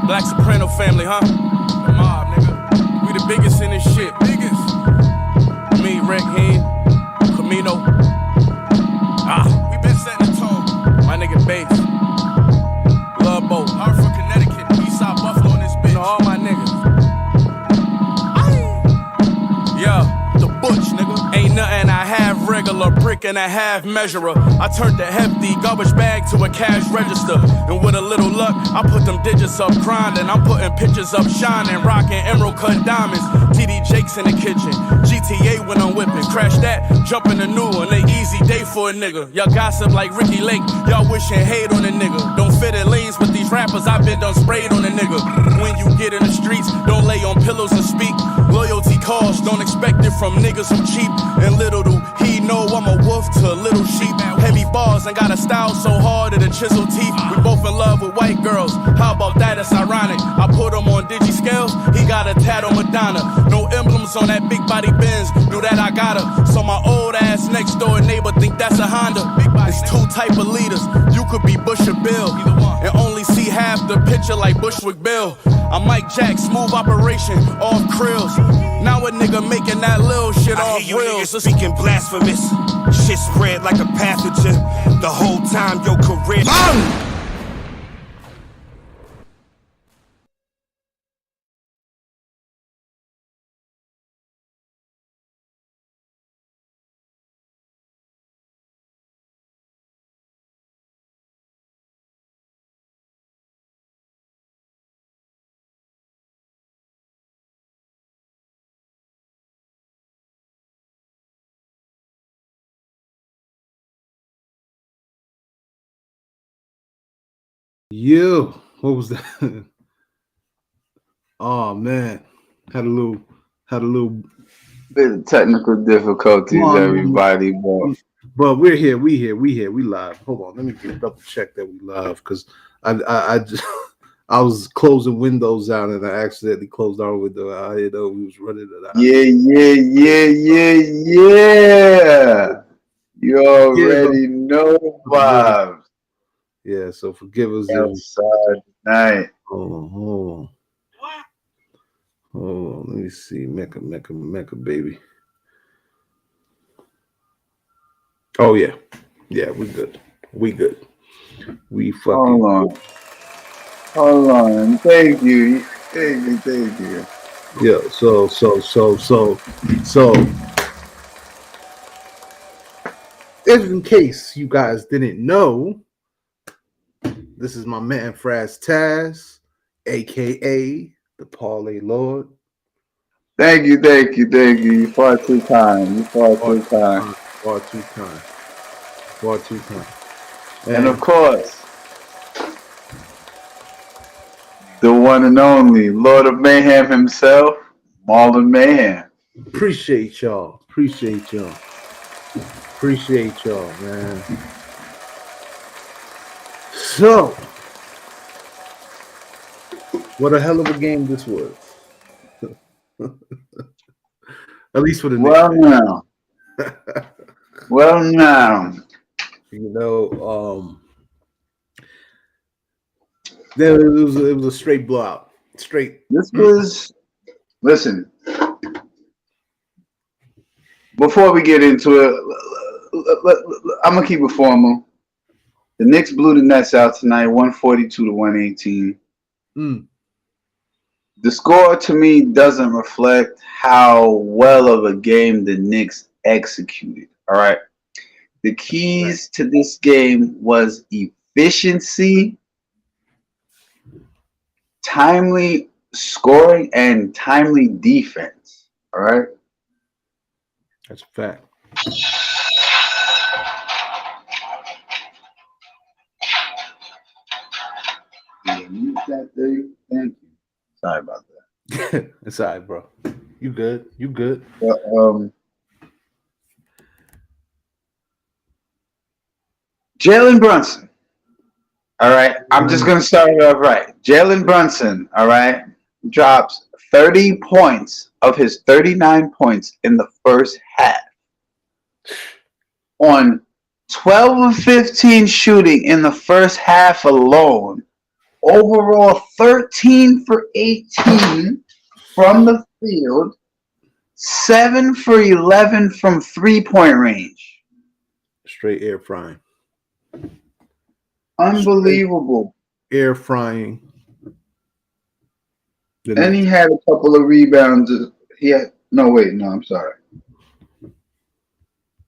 Black Soprano family, huh? The mob, nigga. We the biggest in this shit. Biggest. Me, Rick, Hen, Camino. We been setting the tone. My nigga Bates. Love Boat. Hartford, Connecticut. Eastside Buffalo in this bitch. You know, all my niggas. Yeah, the Butch, nigga. Ain't nothing I have regular, brick and a half measurer. I turned the hefty garbage bag to a cash register. And with a little luck, I put them digits up grinding. I'm putting pictures up shining, rocking emerald cut diamonds. TD Jakes in the kitchen, GTA when I'm whipping. Crash that, jump in the new one, an easy day for a nigga. Y'all gossip like Ricky Lake, y'all wishing hate on a nigga. Don't fit in lanes with these rappers, I been done sprayed on a nigga. When you get in the streets, don't lay on pillows and speak. Loyalty calls, don't expect it from niggas who cheap. And little do he know I'm a wolf to a little sheep. Heavy bars and got a style so hard to the chisel teeth. We both in love with white girls, how about that? It's ironic. I put him on digi scales, he got a tat on Madonna. No emblems on that big body Benz, knew that I got her. So my old ass next door neighbor think that's a Honda. It's two type of leaders, you could be Bush or Bill, and only see half the picture like Bushwick Bill. I'm Mike Jack, smooth operation, off krills. Now a nigga making that little shit off reels. Speaking blasphemous, shit spread like a pathogen. The whole time your career. Yeah, what was that? Oh man, had a little bit of technical difficulties, everybody. But we're here, we live. Hold on, let me just double check that we live because I just I was closing windows out and I accidentally closed our window. I didn't know we was running it out. Yeah. You already know vibes. Yeah, so forgive us. Outside tonight. Oh, let me see. Mecca, baby. Oh yeah, we good. We fucking. Hold on. Thank you. Yeah. So. If in case you guys didn't know, this is my man Fraz Taz, aka the Parlay Lord. Thank you. You're far too kind. Far too kind. And of course, the one and only Lord of Mayhem himself, Marlon Mayhem. Appreciate y'all, man. So, what a hell of a game this was. At least for the Knicks. Well now. You know, it was a straight blowout. Listen. Before we get into it, I'm gonna keep it formal. The Knicks blew the Nets out tonight, 142-118. The score to me doesn't reflect how well of a game the Knicks executed. All right. The keys to this game was efficiency, timely scoring, and timely defense. All right. That's a fact. Mute that thing. Thank you. Sorry about that. It's all right, bro. You good? Jalen Brunson. All right. I'm just going to start it off right. Jalen Brunson, all right, drops 30 points of his 39 points in the first half. On 12 of 15 shooting in the first half alone, overall 13 for 18 from the field, 7 for 11 from 3-point range. Straight air frying. Unbelievable. Straight air frying. And he had a couple of rebounds. I'm sorry.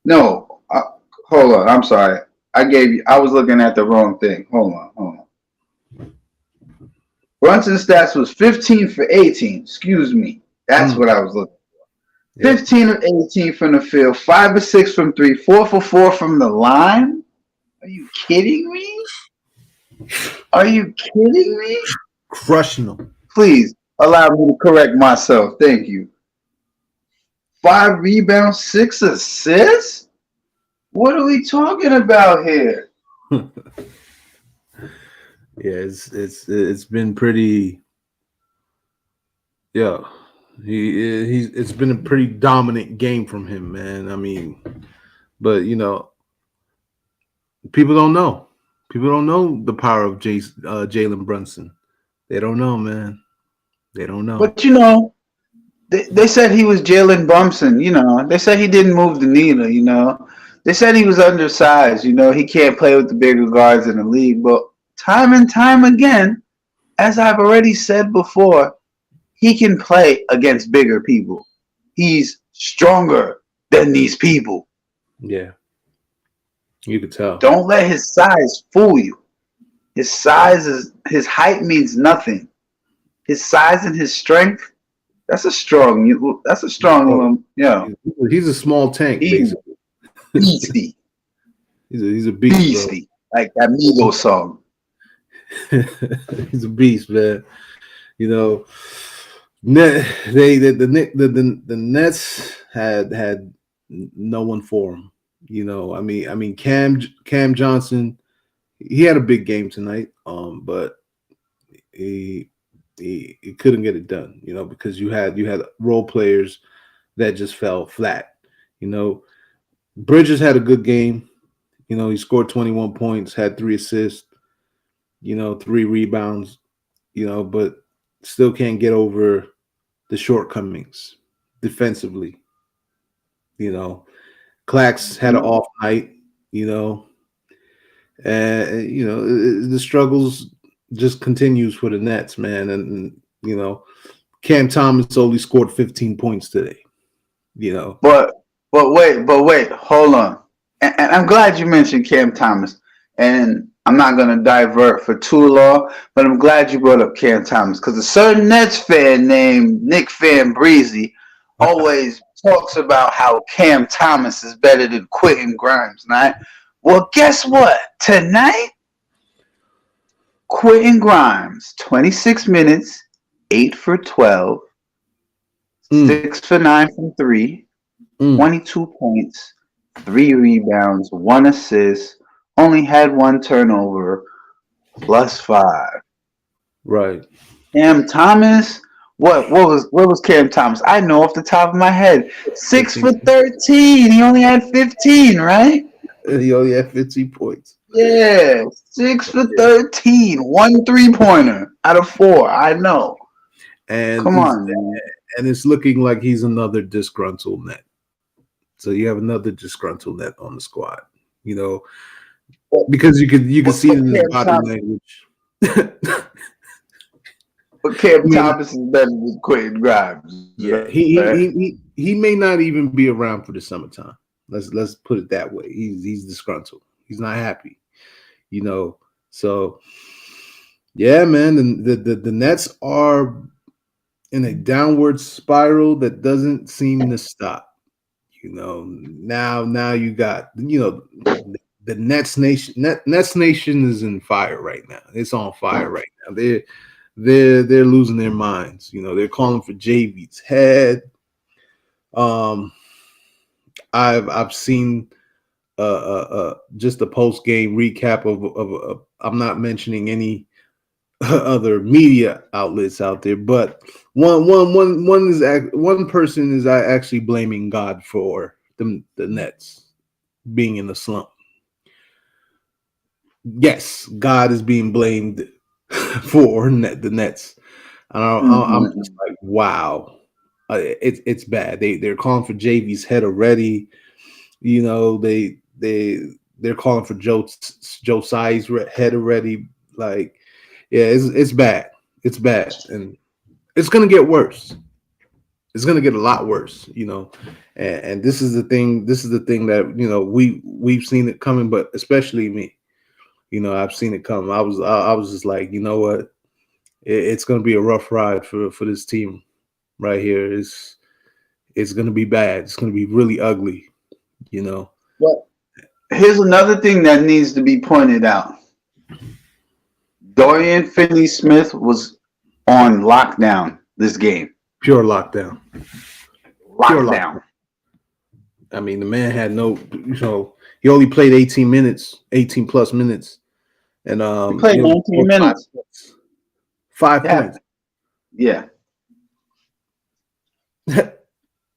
No, hold on. I'm sorry. I was looking at the wrong thing. Hold on. Brunson's stats was 15 for 18. Excuse me. That's what I was looking for. 15 of 18 from the field, 5 of 6 from 3, 4 for 4 from the line. Are you kidding me? Crushing them. Please allow me to correct myself. Thank you. 5 rebounds, 6 assists? What are we talking about here? It's been pretty. Yeah, it's been a pretty dominant game from him, man. I mean, but people don't know. People don't know the power of Jalen Brunson. They don't know, man. They don't know. But they said he was Jalen Brunson. They said he didn't move the needle. They said he was undersized. He can't play with the bigger guards in the league. But time and time again, as I've already said before, he can play against bigger people. He's stronger than these people. Yeah. You could tell. Don't let his size fool you. His height means nothing. His size and his strength, that's a strong. He's a small tank, basically. Beastie. he's a beast. Beastie, like that Migos song. He's a beast, man. The Nets had no one for him. I mean Cam Johnson, he had a big game tonight, but he couldn't get it done, because you had role players that just fell flat. Bridges had a good game. He scored 21 points, had 3 assists, 3 rebounds, but still can't get over the shortcomings defensively. Clax had an off night, and the struggles just continues for the Nets, man. And Cam Thomas only scored 15 points today. But wait, hold on. And I'm glad you mentioned Cam Thomas. And I'm not gonna divert for too long, but I'm glad you brought up Cam Thomas because a certain Nets fan named Nick Fan Breezy always talks about how Cam Thomas is better than Quentin Grimes, right? Well, guess what? Tonight, Quentin Grimes, 26 minutes, 8 for 12, 6 for 9 from 3, 22 points, 3 rebounds, 1 assist, only had 1 turnover, +5. Right. Cam Thomas, what was Cam Thomas? I know off the top of my head. 6 for 13. He only had 15, right? He only had 15 points. Yeah, 6 for 13. 1 3-pointer out of 4. I know. And come on, man. And it's looking like he's another disgruntled Net. So you have another disgruntled Net on the squad. Because you can see it in the body language. But Cam Thomas is better than Quentin Grimes. Yeah, he may not even be around for the summertime. Let's put it that way. He's disgruntled. He's not happy. So yeah, man. The Nets are in a downward spiral that doesn't seem to stop. Now you got the Nets Nation. Nets Nation is in fire right now. It's on fire right now. They're losing their minds. They're calling for JV's head. I've seen just a post game recap of I'm not mentioning any other media outlets out there, but one person is actually blaming God for the Nets being in a slump. Yes, God is being blamed for the Nets. I'm just Mm-mm. like, wow, it's bad. They're calling for JV's head already. You know, they're calling for Joe Tsai's head already. Like, yeah, it's bad. It's bad, and it's gonna get worse. It's gonna get a lot worse. You know, and this is the thing. This is the thing that we've seen it coming, but especially me. You know, I've seen it come. I was just like, you know what? It's gonna be a rough ride for this team right here. It's gonna be bad. It's gonna be really ugly. You know, But here's another thing that needs to be pointed out. Dorian Finney-Smith was on lockdown this game. pure lockdown. Pure lockdown. Lockdown. I mean, the man had he only played 18 minutes, 18 plus minutes, and He played he only 19 scored minutes. 5 points. 5 points. Yeah.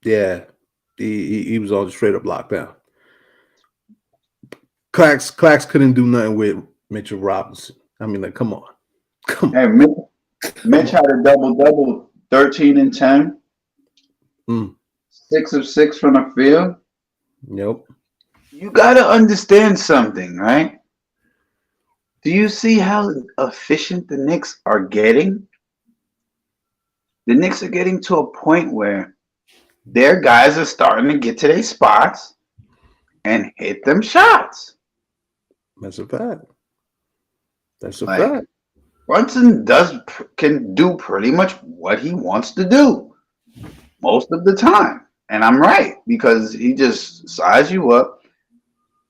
Yeah, he was on straight up lockdown. Clax couldn't do nothing with Mitchell Robinson. I mean, like, come on. Hey, Mitch had a double-double, 13 and 10, Mm, 6 of 6 from the field. nope. You got to understand something, right? Do you see how efficient the Knicks are getting? The Knicks are getting to a point where their guys are starting to get to their spots and hit them shots. That's a fact. That's a Like, fact. Brunson can do pretty much what he wants to do most of the time. And I'm right, because he just sizes you up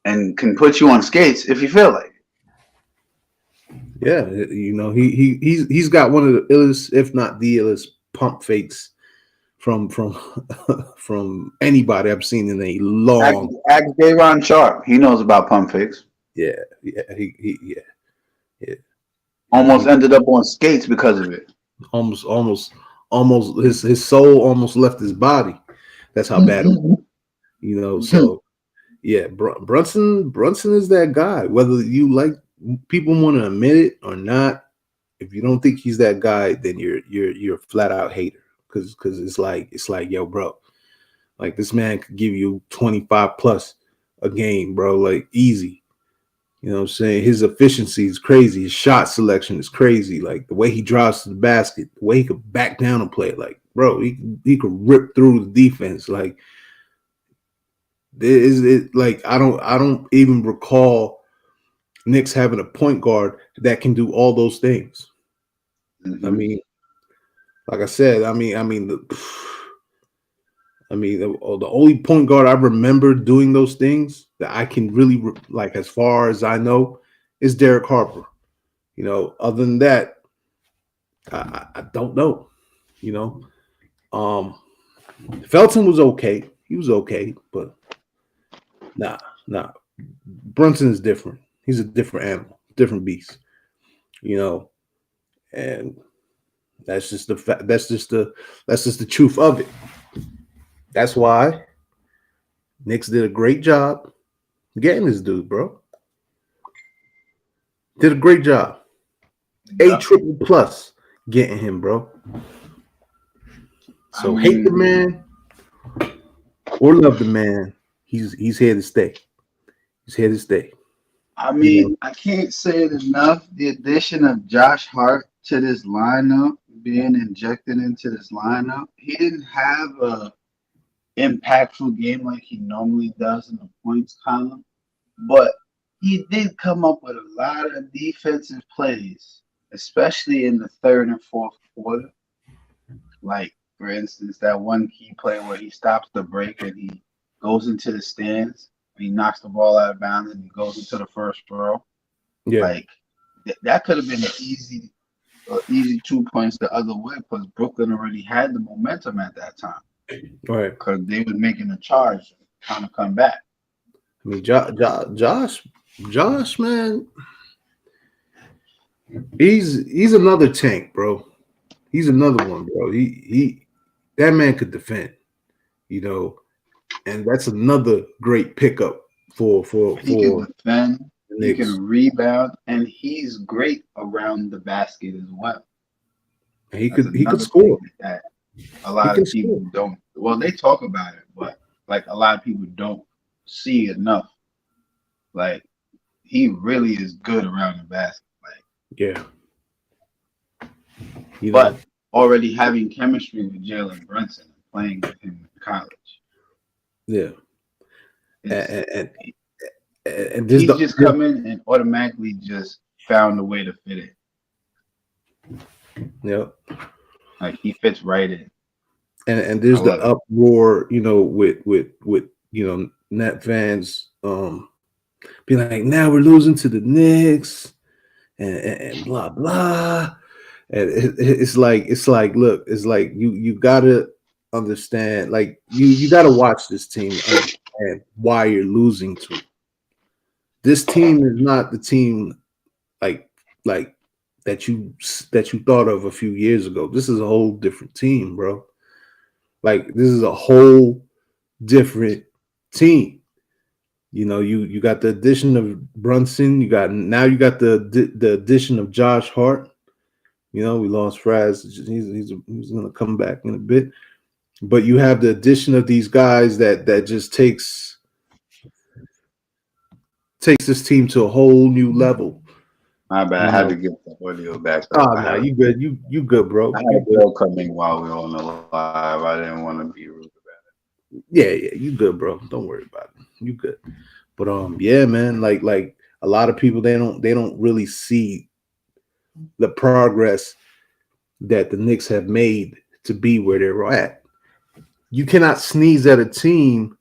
and can put you on skates if you feel like it. Yeah, he's got one of the illest, if not the illest, pump fakes from from anybody I've seen in a long. Ask Dayron Sharp. He knows about pump fakes. Yeah, yeah. Almost ended up on skates because of it. Almost his soul almost left his body. That's how bad it was. You know, so yeah, Brunson is that guy. Whether you like people want to admit it or not, if you don't think he's that guy, then you're a flat out hater. Because it's like, yo, bro, like this man could give you 25 plus a game, bro, like easy. You know what I'm saying? His efficiency is crazy. His shot selection is crazy. Like the way he drives to the basket, the way he could back down and play. Like, bro, he could rip through the defense. Like, I don't even recall Knicks having a point guard that can do all those things. Mm-hmm. I mean, like I said, the only point guard I remember doing those things that I can really like, as far as I know, is Derek Harper. You know, other than that, I don't know. You know, Felton was okay. He was okay, but nah. Brunson is different. He's a different animal, different beast. You know, and that's just the fact. That's just the truth of it. That's why Knicks did a great job getting this dude, bro. Did a great job. Yeah. A triple plus getting him, bro. So hate the man or love the man. He's here to stay. He's here to stay. I mean, I can't say it enough. The addition of Josh Hart to this lineup, being injected into this lineup, he didn't have a impactful game like he normally does in the points column, but he did come up with a lot of defensive plays, especially in the third and fourth quarter. Like, for instance, that one key play where he stops the break and he goes into the stands, he knocks the ball out of bounds and he goes into the first row. Yeah. Like, that could have been an easy 2 points the other way, because Brooklyn already had the momentum at that time. Right. Because they was making a charge, trying to come back. I mean, Josh, man, he's another tank, bro. He's another one, bro. He that man could defend, you know, and that's another great pickup for He can defend. the He Knicks. can rebound, and he's great around the basket as well. He That's could another score. thing that a He lot can of people score. don't. Well, they talk about it, but like a lot of people don't see enough. Like he really is good around the basket. Like, Yeah. You know. but already having chemistry with Jalen Brunson and playing with him in college, Yeah. it's And and this he's the just come in and automatically just found a way to fit in. yeah. Like he fits right in. And I there's the love it. uproar, with net fans being like, now we're losing to the Knicks and blah blah. And it's like look, it's like you gotta understand, like you gotta watch this team and understand why you're losing to it. This team is not the team like like that you thought of a few years ago. This is a whole different team, bro. Like this is a whole different team. You got the addition of Brunson. You got the addition of Josh Hart. We lost Fraz. He's gonna come back in a bit. But you have the addition of these guys that just takes this team to a whole new level. My bad. You I had know. to get the audio back up. Oh no, you good. You good, bro. I had You a good. girl come in while we were on the live. I didn't want to be rude about Yeah, you good, bro. Don't worry about it. You good. But yeah, man. Like a lot of people, they don't really see the progress that the Knicks have made to be where they're at. You cannot sneeze at a team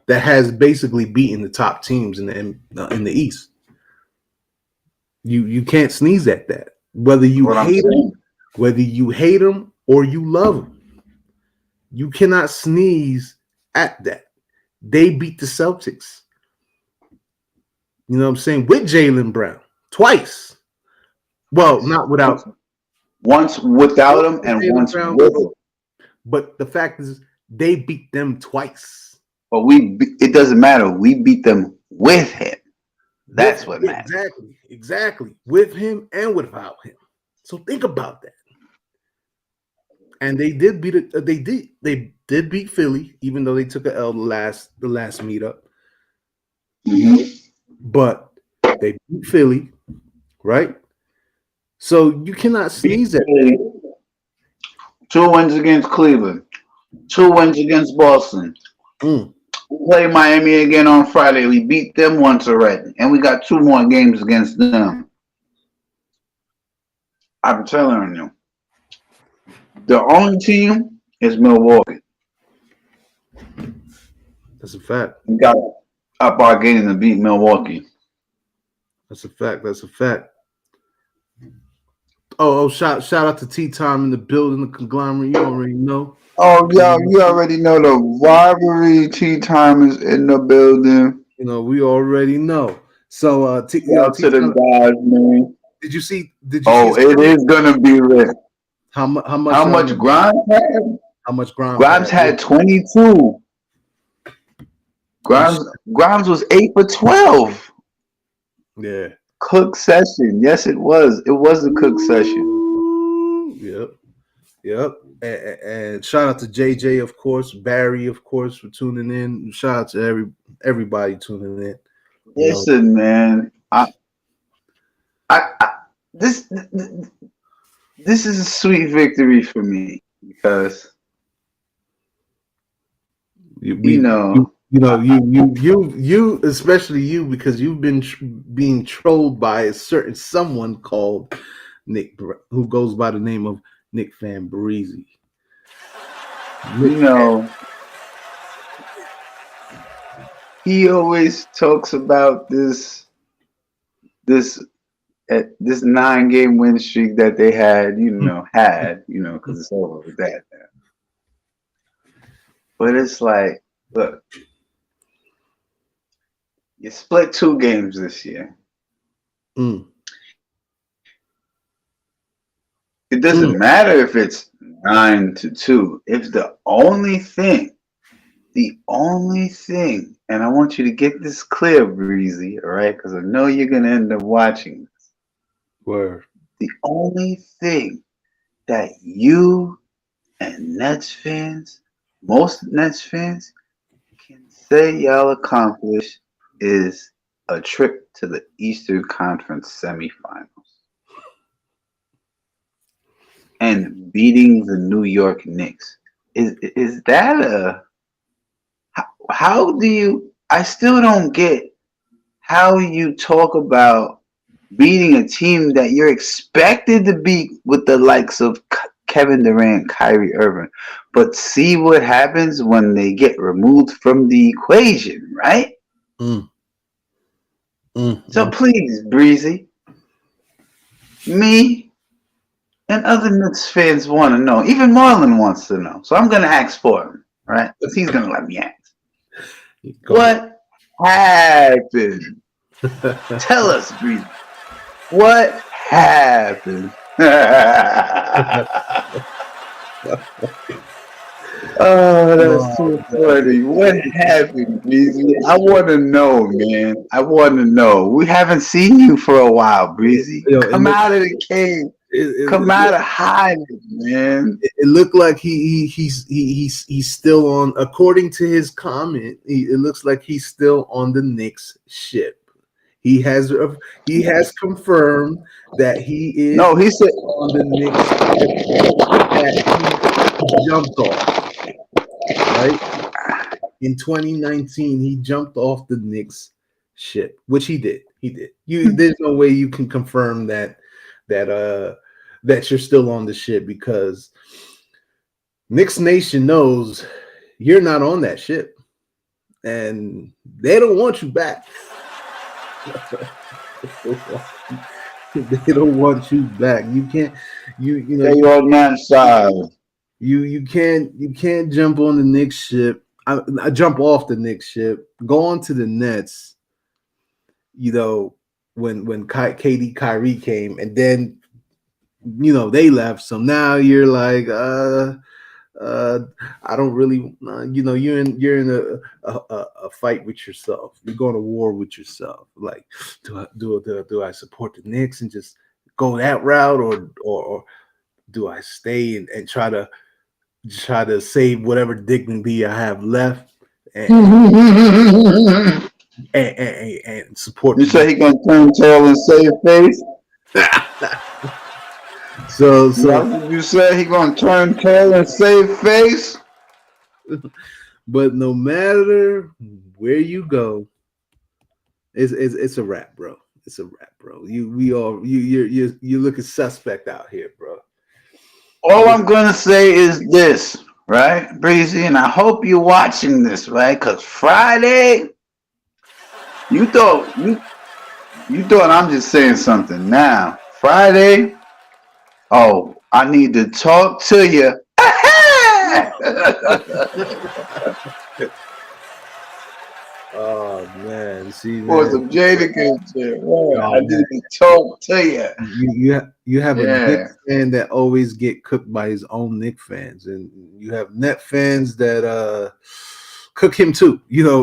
that has basically beaten the top teams in the East. You can't sneeze at that. Whether it. you What I'm hate them, saying. or you love them, you cannot sneeze at that. They beat the Celtics. You know what I'm saying? With Jalen Brown twice. Well, Twice. not without. Once without Once him with and Jalen once Brown, with him. but the fact is, they beat them twice. But it doesn't matter. We beat them with him. That's what matters. Exactly. With him and without him. So think about that. And they did beat it. They did beat Philly, even though they took a L the last meetup. Mm-hmm. But they beat Philly, right? So you cannot sneeze at that. 2 wins against Cleveland. 2 wins against Boston. Mm. We play Miami again on Friday. We beat them once already, and we got 2 more games against them. I'm telling you, the only team is Milwaukee. That's a fact. We got to up our game to beat Milwaukee. That's a fact. That's a fact. Oh, shout out to Tea Time in the building, the conglomerate. You already know. Oh, yeah, you already know the rivalry. Tea Time is in the building. We already know. So, Tea Shout to the Time, guys, man. did you see? Did you Oh, see it is gonna be lit. how much? How much Grimes had? How much Grimes? Grimes had 22. Grimes was 8 for 12. Yeah. Cook session. Yes, it was. It was a cook session. Yep. And shout out to JJ, of course, Barry, of course, for tuning in. Shout out to everybody tuning in. Listen, man. This is a sweet victory for me because you especially you, because you've been being trolled by a certain someone called Nick, who goes by the name of Nick Fambrisi. He always talks about this 9-game win streak that they had, because it's over with that now. But it's like, look, you split 2 games this year. Mm. It doesn't matter if it's 9-2. If the only thing The only thing, and I want you to get this clear, Breezy, all right? Because I know you're gonna end up watching this. Word. The only thing that you and Nets fans, most Nets fans, can say y'all accomplished is a trip to the Eastern Conference semifinals and beating the New York Knicks. Is that a how do you? I still don't get how you talk about beating a team that you're expected to beat with the likes of Kevin Durant, Kyrie Irving, but see what happens when they get removed from the equation, right? Mm, mm, So mm. please, Breezy, me and other Knicks fans want to know. Even Marlon wants to know. So I'm going to ask for him, right? Because he's going to let me ask. Go ahead. What happened? Tell us, Breezy. What happened? Oh, that's too funny. What happened, Breezy? I want to know, man. I want to know. We haven't seen you for a while, Breezy. Yo, Come out of the cave. Come out of hiding, man. it looked like he's still on. According to his comment, it looks like he's still on the Knicks ship. He has confirmed that he is No, he said. on the Knicks ship that he jumped off. Right in 2019, he jumped off the Knicks ship, which he did. He did. There's no way you can confirm that you're still on the ship because Knicks Nation knows you're not on that ship, and they don't want you back. They don't want you back. You can't. You know. Stay on that side. You can't jump on the Knicks ship. I jump off the Knicks ship. Go on to the Nets. You know when KD Kyrie came, and then they left. So now you're like, I don't really, you're in a fight with yourself. You're going to war with yourself. Like, do I support the Knicks and just go that route, or do I stay and try to save whatever dignity I have left and support? You say he gonna turn tail and save face? So you said he gonna turn tail and save face? But no matter where you go, it's a wrap, bro. It's a wrap, bro. You're looking suspect out here, bro. All I'm gonna say is this, right, Breezy, and I hope you're watching this, right? Cause Friday, you thought I'm just saying something now. Friday, oh, I need to talk to you. Oh man, see, For man. some Jadakiss shit. I need to talk to you. You have a Knicks fan that always get cooked by his own Knicks fans, and you have Net fans that cook him too.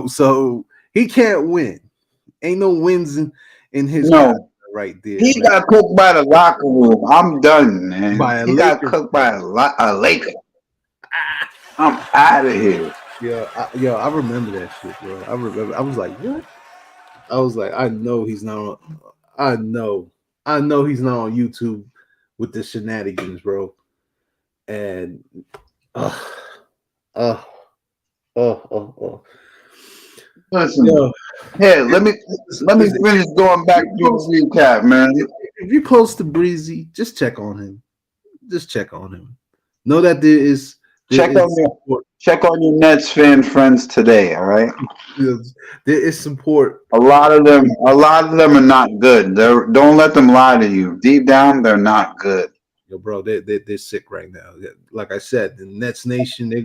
So he can't win. Ain't no wins in his right there. He got cooked by the locker room. I'm done, man. He got cooked by a Laker. I'm out of here. I remember that shit, bro. I was like, what? I was like, I know he's not on. I know he's not on YouTube with the shenanigans, bro. And Listen, hey, let me finish going back to the recap, man. If you're close to Breezy, just check on him. Just check on him. Know that there is check on your Nets fan friends today. All right. There is support. A lot of them are not good. Don't let them lie to you. Deep down, they're not good. Yo, bro, they're sick right now. Like I said, the Nets Nation, they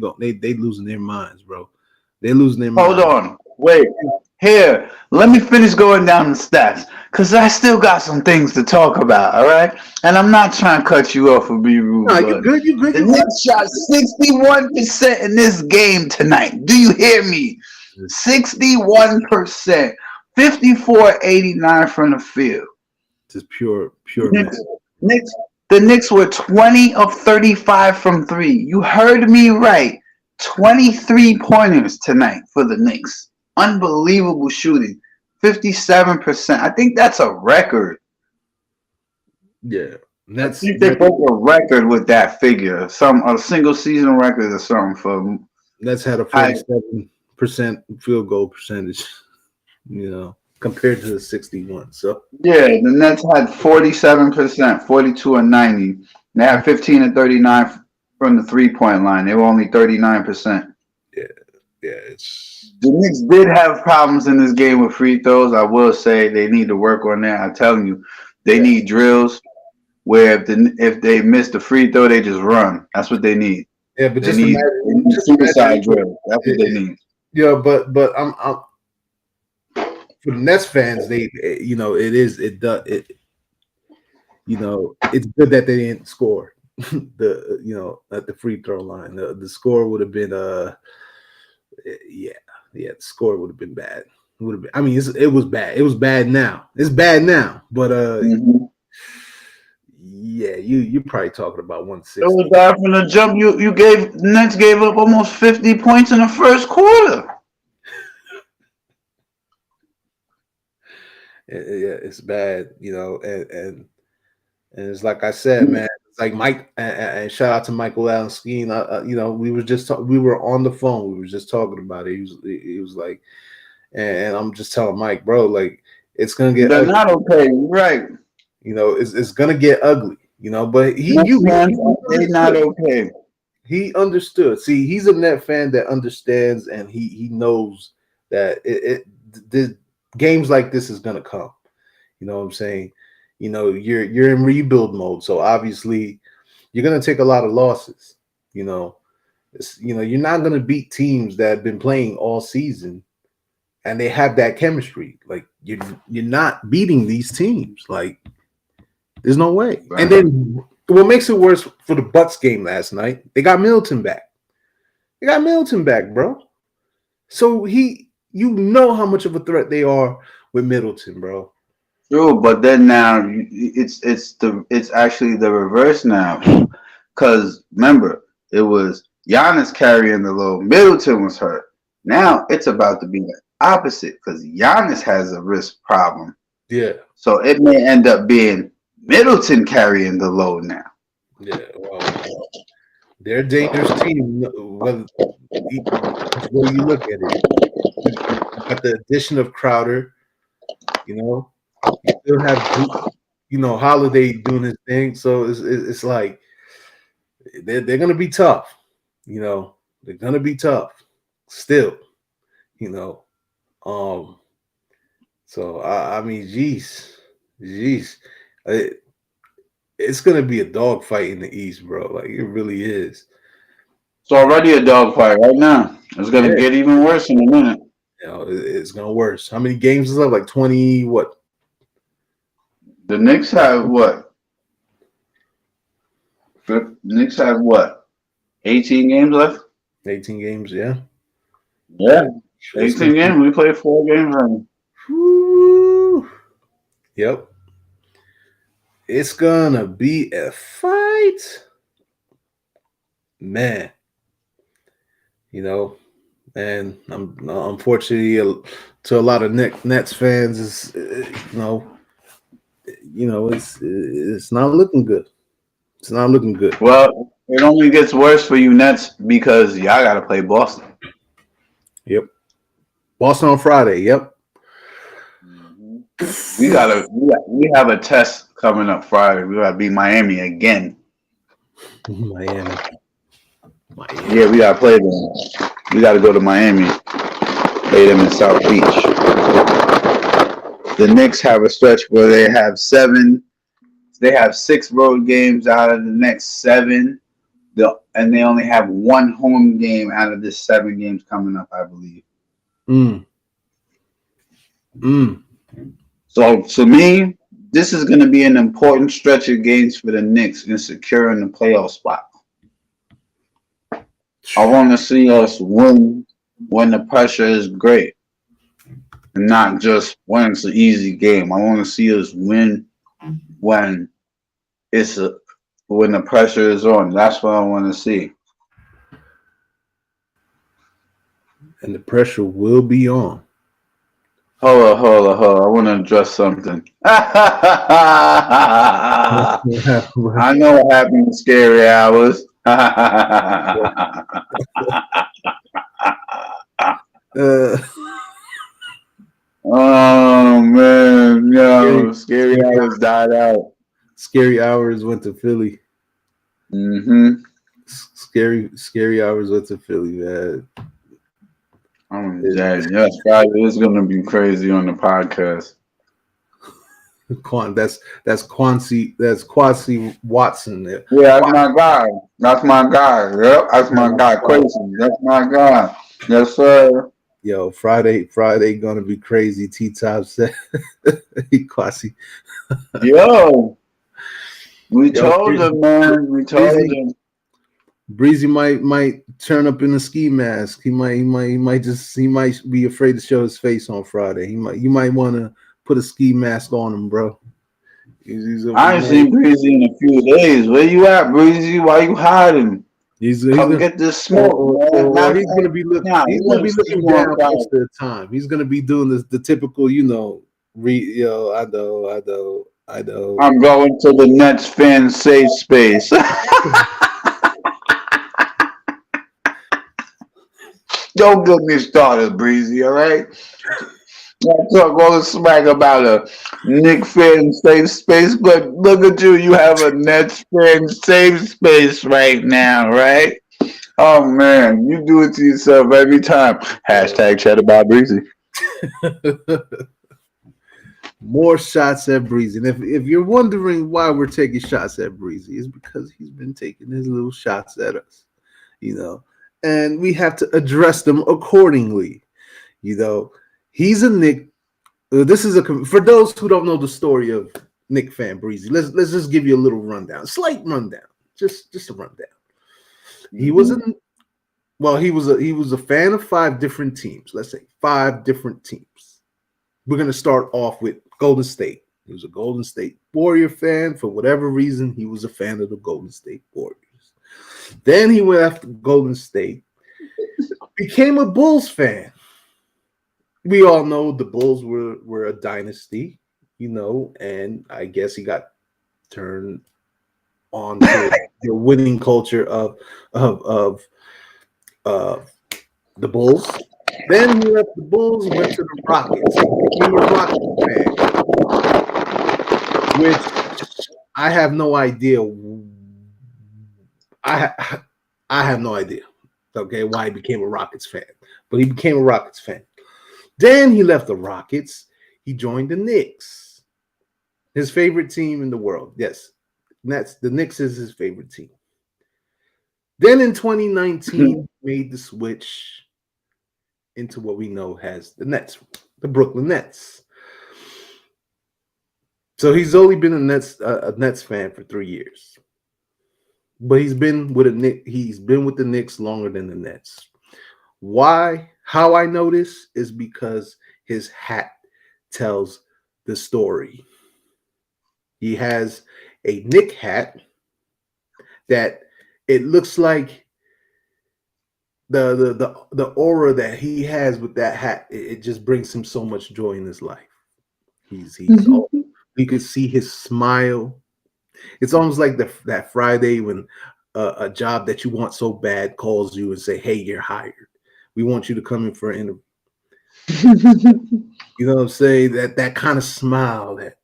losing their minds, bro. They're losing their minds. Hold on, wait. Here, let me finish going down the stats, because I still got some things to talk about, all right? And I'm not trying to cut you off or be rude, No, you but good. You good. the You good. Knicks shot 61% in this game tonight. Do you hear me? 61%. 54-89 from the field. Just pure man. Knicks, Knicks, the Knicks were 20 of 35 from three. You heard me right. 23 pointers tonight for the Knicks. Unbelievable shooting. 57%. I think that's a record. Yeah, I think they broke a record with that figure. A single season record or something for Nets had a high. 47% field goal percentage. Compared to the 61. So Yeah, the Nets had 47%, 42 and 90. They had 15 and 39 from the 3-point line. They were only 39%. yeah, it's The Knicks did have problems in this game with free throws. I will say they need to work on that. I'm telling you, they need drills where if they miss the free throw, they just run. That's what they need. yeah, but They just need imagine, suicide drills. That's what they need. Yeah, but I'm for the Nets fans, it's good that they didn't score at the free throw line. The score would have been the score would have been bad. Would have been. I mean, it was bad. It was bad now. It's bad now, but yeah, you're probably talking about 160. It was bad from the jump. Nets gave up almost 50 points in the first quarter. Yeah, it's bad, and it's like I said, man. It's like Mike, and shout out to Michael Allen Skeen. We were on the phone. We were just talking about it. He was like, and I'm just telling Mike, bro, like it's gonna get. They're ugly. not okay, right? It's gonna get ugly. But they're not okay. He understood. See, he's a Net fan that understands, and he knows that the games like this is gonna come. You know what I'm saying? You're in rebuild mode, so obviously you're gonna take a lot of losses. You're not gonna beat teams that have been playing all season, and they have that chemistry. Like you're not beating these teams. Like there's no way. Right. And then what makes it worse for the Bucks game last night? They got Middleton back. Bro. So you know how much of a threat they are with Middleton, bro. True, but then now it's actually the reverse now, because remember it was Giannis carrying the load. Middleton was hurt. Now it's about to be the opposite because Giannis has a wrist problem. Yeah. So it may end up being Middleton carrying the load now. Yeah. Well, they're a dangerous team. Whether you look at it, at the addition of Crowder, you still have Holiday doing his thing. So it's like they're gonna be tough. They're gonna be tough still. So I mean, geez, it's gonna be a dogfight in the East, bro. Like it really is. It's already a dogfight right now. It's gonna get even worse in a minute. It's gonna worse. How many games is left? Like 20? What? The Knicks have what? The Knicks have what? 18 games left. 18 games, yeah. Yeah, 18 games. We played 4 games right now. Yep. It's gonna be a fight, man. And unfortunately, to a lot of Nets fans, it's not looking good. It's not looking good. Well, it only gets worse for you Nets because y'all got to play Boston. Yep. Boston on Friday. Yep. We have a test coming up Friday. We got to beat Miami again. Miami. Yeah, we got to play them. We got to go to Miami. Play them in South Beach. The Knicks have a stretch where they have 6 road games out of the next 7. And they only have 1 home game out of the 7 games coming up, I believe. Mm. So to me, this is going to be an important stretch of games for the Knicks in securing the playoff spot. I want to see us win when the pressure is great, and not just when it's an easy game. I want to see us win when when the pressure is on. That's what I want to see. And the pressure will be on. Hold on. I want to address something. I know what happened in scary hours. Uh, Oh man, scary, yo, scary hours died out. scary hours went to Philly. Mm-hmm. Scary hours went to Philly, man. I'm dead. Yes, Friday is gonna be crazy on the podcast. That's Quasi Watson there. Yeah, that's my guy. That's my guy. Yep, that's my guy. Crazy. That's my guy. Yes, sir. Yo, Friday gonna be crazy. T-Top said Quasi. Yo, we Yo, told him, man. We told him. Breezy might turn up in a ski mask. He might be afraid to show his face on Friday. You might want to put a ski mask on him, bro. I ain't seen Breezy in a few days. Where you at, Breezy? Why you hiding? Come get this smoke, man. He's gonna be looking. He's gonna be looking down most of the time. He's gonna be doing the typical, I know. I'm going to the Nets fan safe space. Don't get me started, Breezy, all right? I talk all the smack about a Nick fan safe space, but look at you. You have a Nets fan safe space right now, right? Oh, man. You do it to yourself every time. Hashtag chat about Breezy. More shots at Breezy. And if you're wondering why we're taking shots at Breezy, it's because he's been taking his little shots at us, and we have to address them accordingly. He's a Knick. This is for those who don't know the story of Knick fan Breezy. Let's just give you a little rundown, slight rundown, just a rundown. He was he was a fan of 5 different teams. Let's say 5 different teams. We're gonna start off with Golden State. He was a Golden State Warrior fan. For whatever reason, he was a fan of the Golden State Warriors. Then he went after Golden State, became a Bulls fan. We all know the Bulls were a dynasty, and I guess he got turned on to the winning culture of the Bulls. Then he left the Bulls, went to the Rockets, became a Rockets fan, which I have no idea. I have no idea, okay, why he became a Rockets fan, but he became a Rockets fan. Then he left the Rockets. He joined the Knicks, his favorite team in the world. Yes, the Knicks is his favorite team. Then in 2019, made the switch into what we know as the Nets, the Brooklyn Nets. So he's only been a Nets fan for 3 years, but he's been with the Knicks longer than the Nets. Why? How I know this is because his hat tells the story. He has a Knick hat that it looks like the aura that he has with that hat. It just brings him so much joy in his life. You could see his smile. It's almost like that Friday when a job that you want so bad calls you and say, "Hey, you're hired. We want you to come in for an interview." You know what I'm saying? That kind of smile that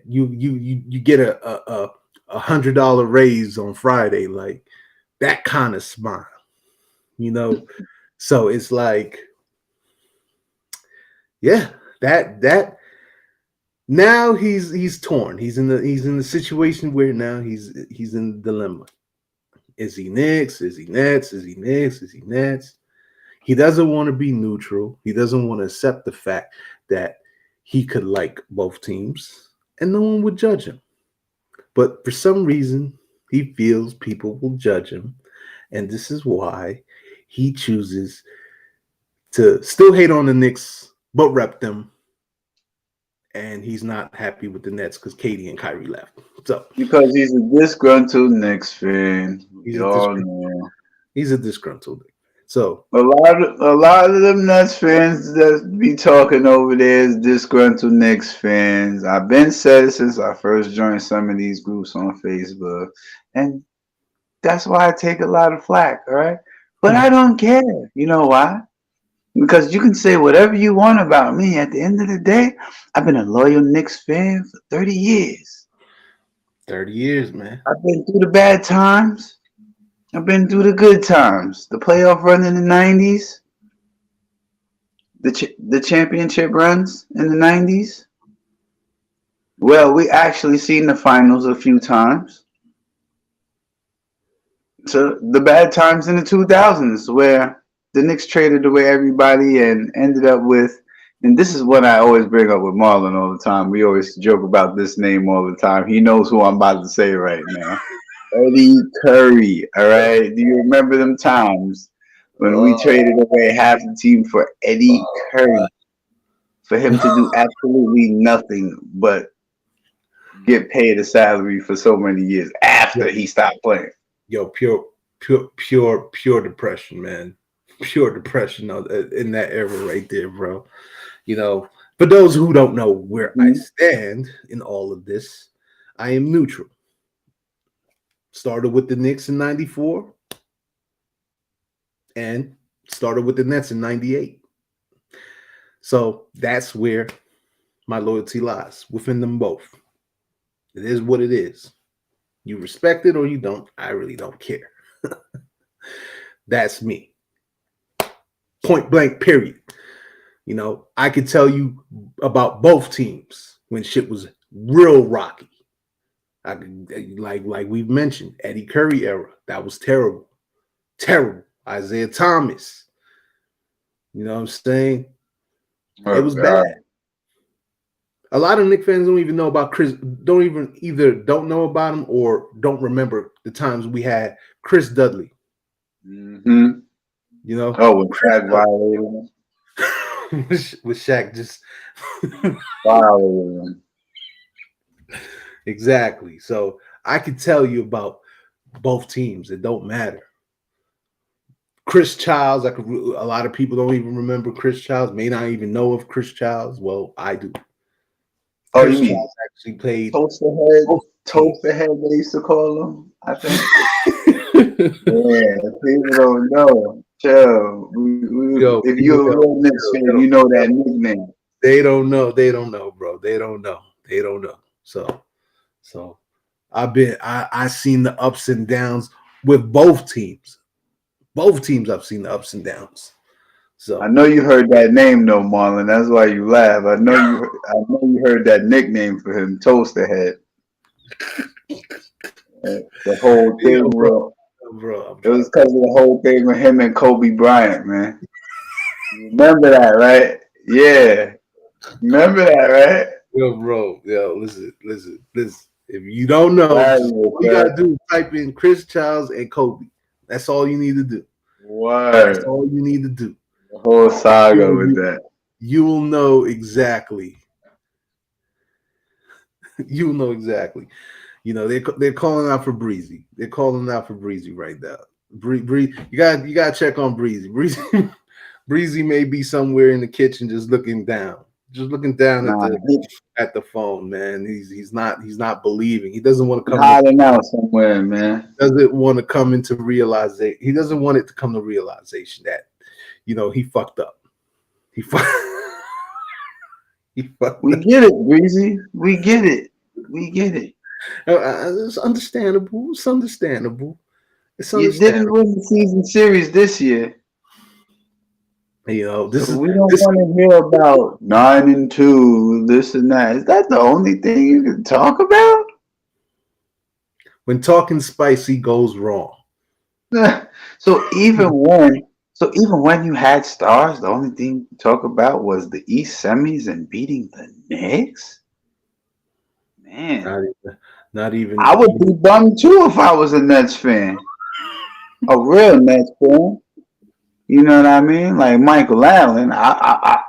you get a $100 raise on Friday, like that kind of smile. So it's like, yeah, that now he's torn. He's in the situation where now he's in the dilemma. Is he Knicks? Is he Nets? Is he Knicks? Is he Nets? He doesn't want to be neutral. He doesn't want to accept the fact that he could like both teams and no one would judge him. But for some reason, he feels people will judge him. And this is why he chooses to still hate on the Knicks, but rep them. And he's not happy with the Nets because Katie and Kyrie left. So Because he's a disgruntled Knicks fan. he's We a all disgruntled, know. he's a disgruntled. So A lot of them Nets fans that be talking over there is disgruntled Knicks fans. I've been said it since I first joined some of these groups on Facebook, and that's why I take a lot of flack. All right, but I don't care. You know why? Because you can say whatever you want about me. At the end of the day, I've been a loyal Knicks fan for 30 years. 30 years, man. I've been through the bad times. I've been through the good times. The playoff run in the 90s, the championship runs in the 90s. Well, we actually seen the finals a few times. So the bad times in the 2000s where the Knicks traded away everybody and ended up with, and this is what I always bring up with Marlon all the time. We always joke about this name all the time. He knows who I'm about to say right now. Eddie Curry, all right? Do you remember them times when we traded away half the team for Eddie Curry? For him to do absolutely nothing but get paid a salary for so many years after he stopped playing. Yo, pure depression, man. Pure depression in that era right there, bro. You know, for those who don't know where I stand in all of this, I am neutral. Started with the Knicks in 94 and started with the Nets in 98. So that's where my loyalty lies, within them both. It is what it is. You respect it or you don't. I really don't care. That's me. Point blank, period. You know, I could tell you about both teams when shit was real rocky. I could, like we've mentioned, Eddie Curry era. That was terrible. Terrible. Isaiah Thomas. You know what I'm saying? It was bad. A lot of Knicks fans don't even know about Chris, don't know about him or don't remember the times we had Chris Dudley. Mm-hmm. You know? Oh, with Shaq violating him. with Shaq just violating him. Exactly. So I could tell you about both teams. It don't matter. Chris Childs, a lot of people don't even remember Chris Childs, may not even know of Chris Childs. Well, I do. Oh, Chris you mean Childs actually played Toaster head, they used to call him, I think. Yeah, people don't know. Chill. If you're a real Knicks fan, you know that nickname. They don't know, bro. They don't know. So I seen the ups and downs with both teams. Both teams I've seen the ups and downs. So I know you heard that name though, Marlon. That's why you laugh. I know you heard that nickname for him, Toaster Head. The whole thing, bro. It was because of the whole thing with him and Kobe Bryant, man. Remember that, right? Yeah. Remember that, right? Yo, bro. Yo, listen. If you don't know, all you gotta do is type in Chris Childs and Kobe. That's all you need to do. Word. That's all you need to do. The whole saga with that. You will know exactly. You will know exactly. You know, they're calling out for Breezy. They're calling out for Breezy right now. You gotta check on Breezy. Breezy may be somewhere in the kitchen just looking down. At the phone, man. He's not believing. He doesn't want to come hiding out somewhere, man. Doesn't want to come into realization. He doesn't want it to come to realization that, you know, he fucked up. He fucked We get it, Breezy. We get it. It's understandable. You didn't win the season series this year. You know, we don't want to hear about 9-2, this and that. Is that the only thing you can talk about? When talking spicy goes wrong. So even when So even when you had stars, the only thing to talk about was the East semis and beating the Knicks. Man, Not even, not even. I would be bummed too if I was a Nets fan, a real Nets fan. You know what I mean? Like Michael Allen, I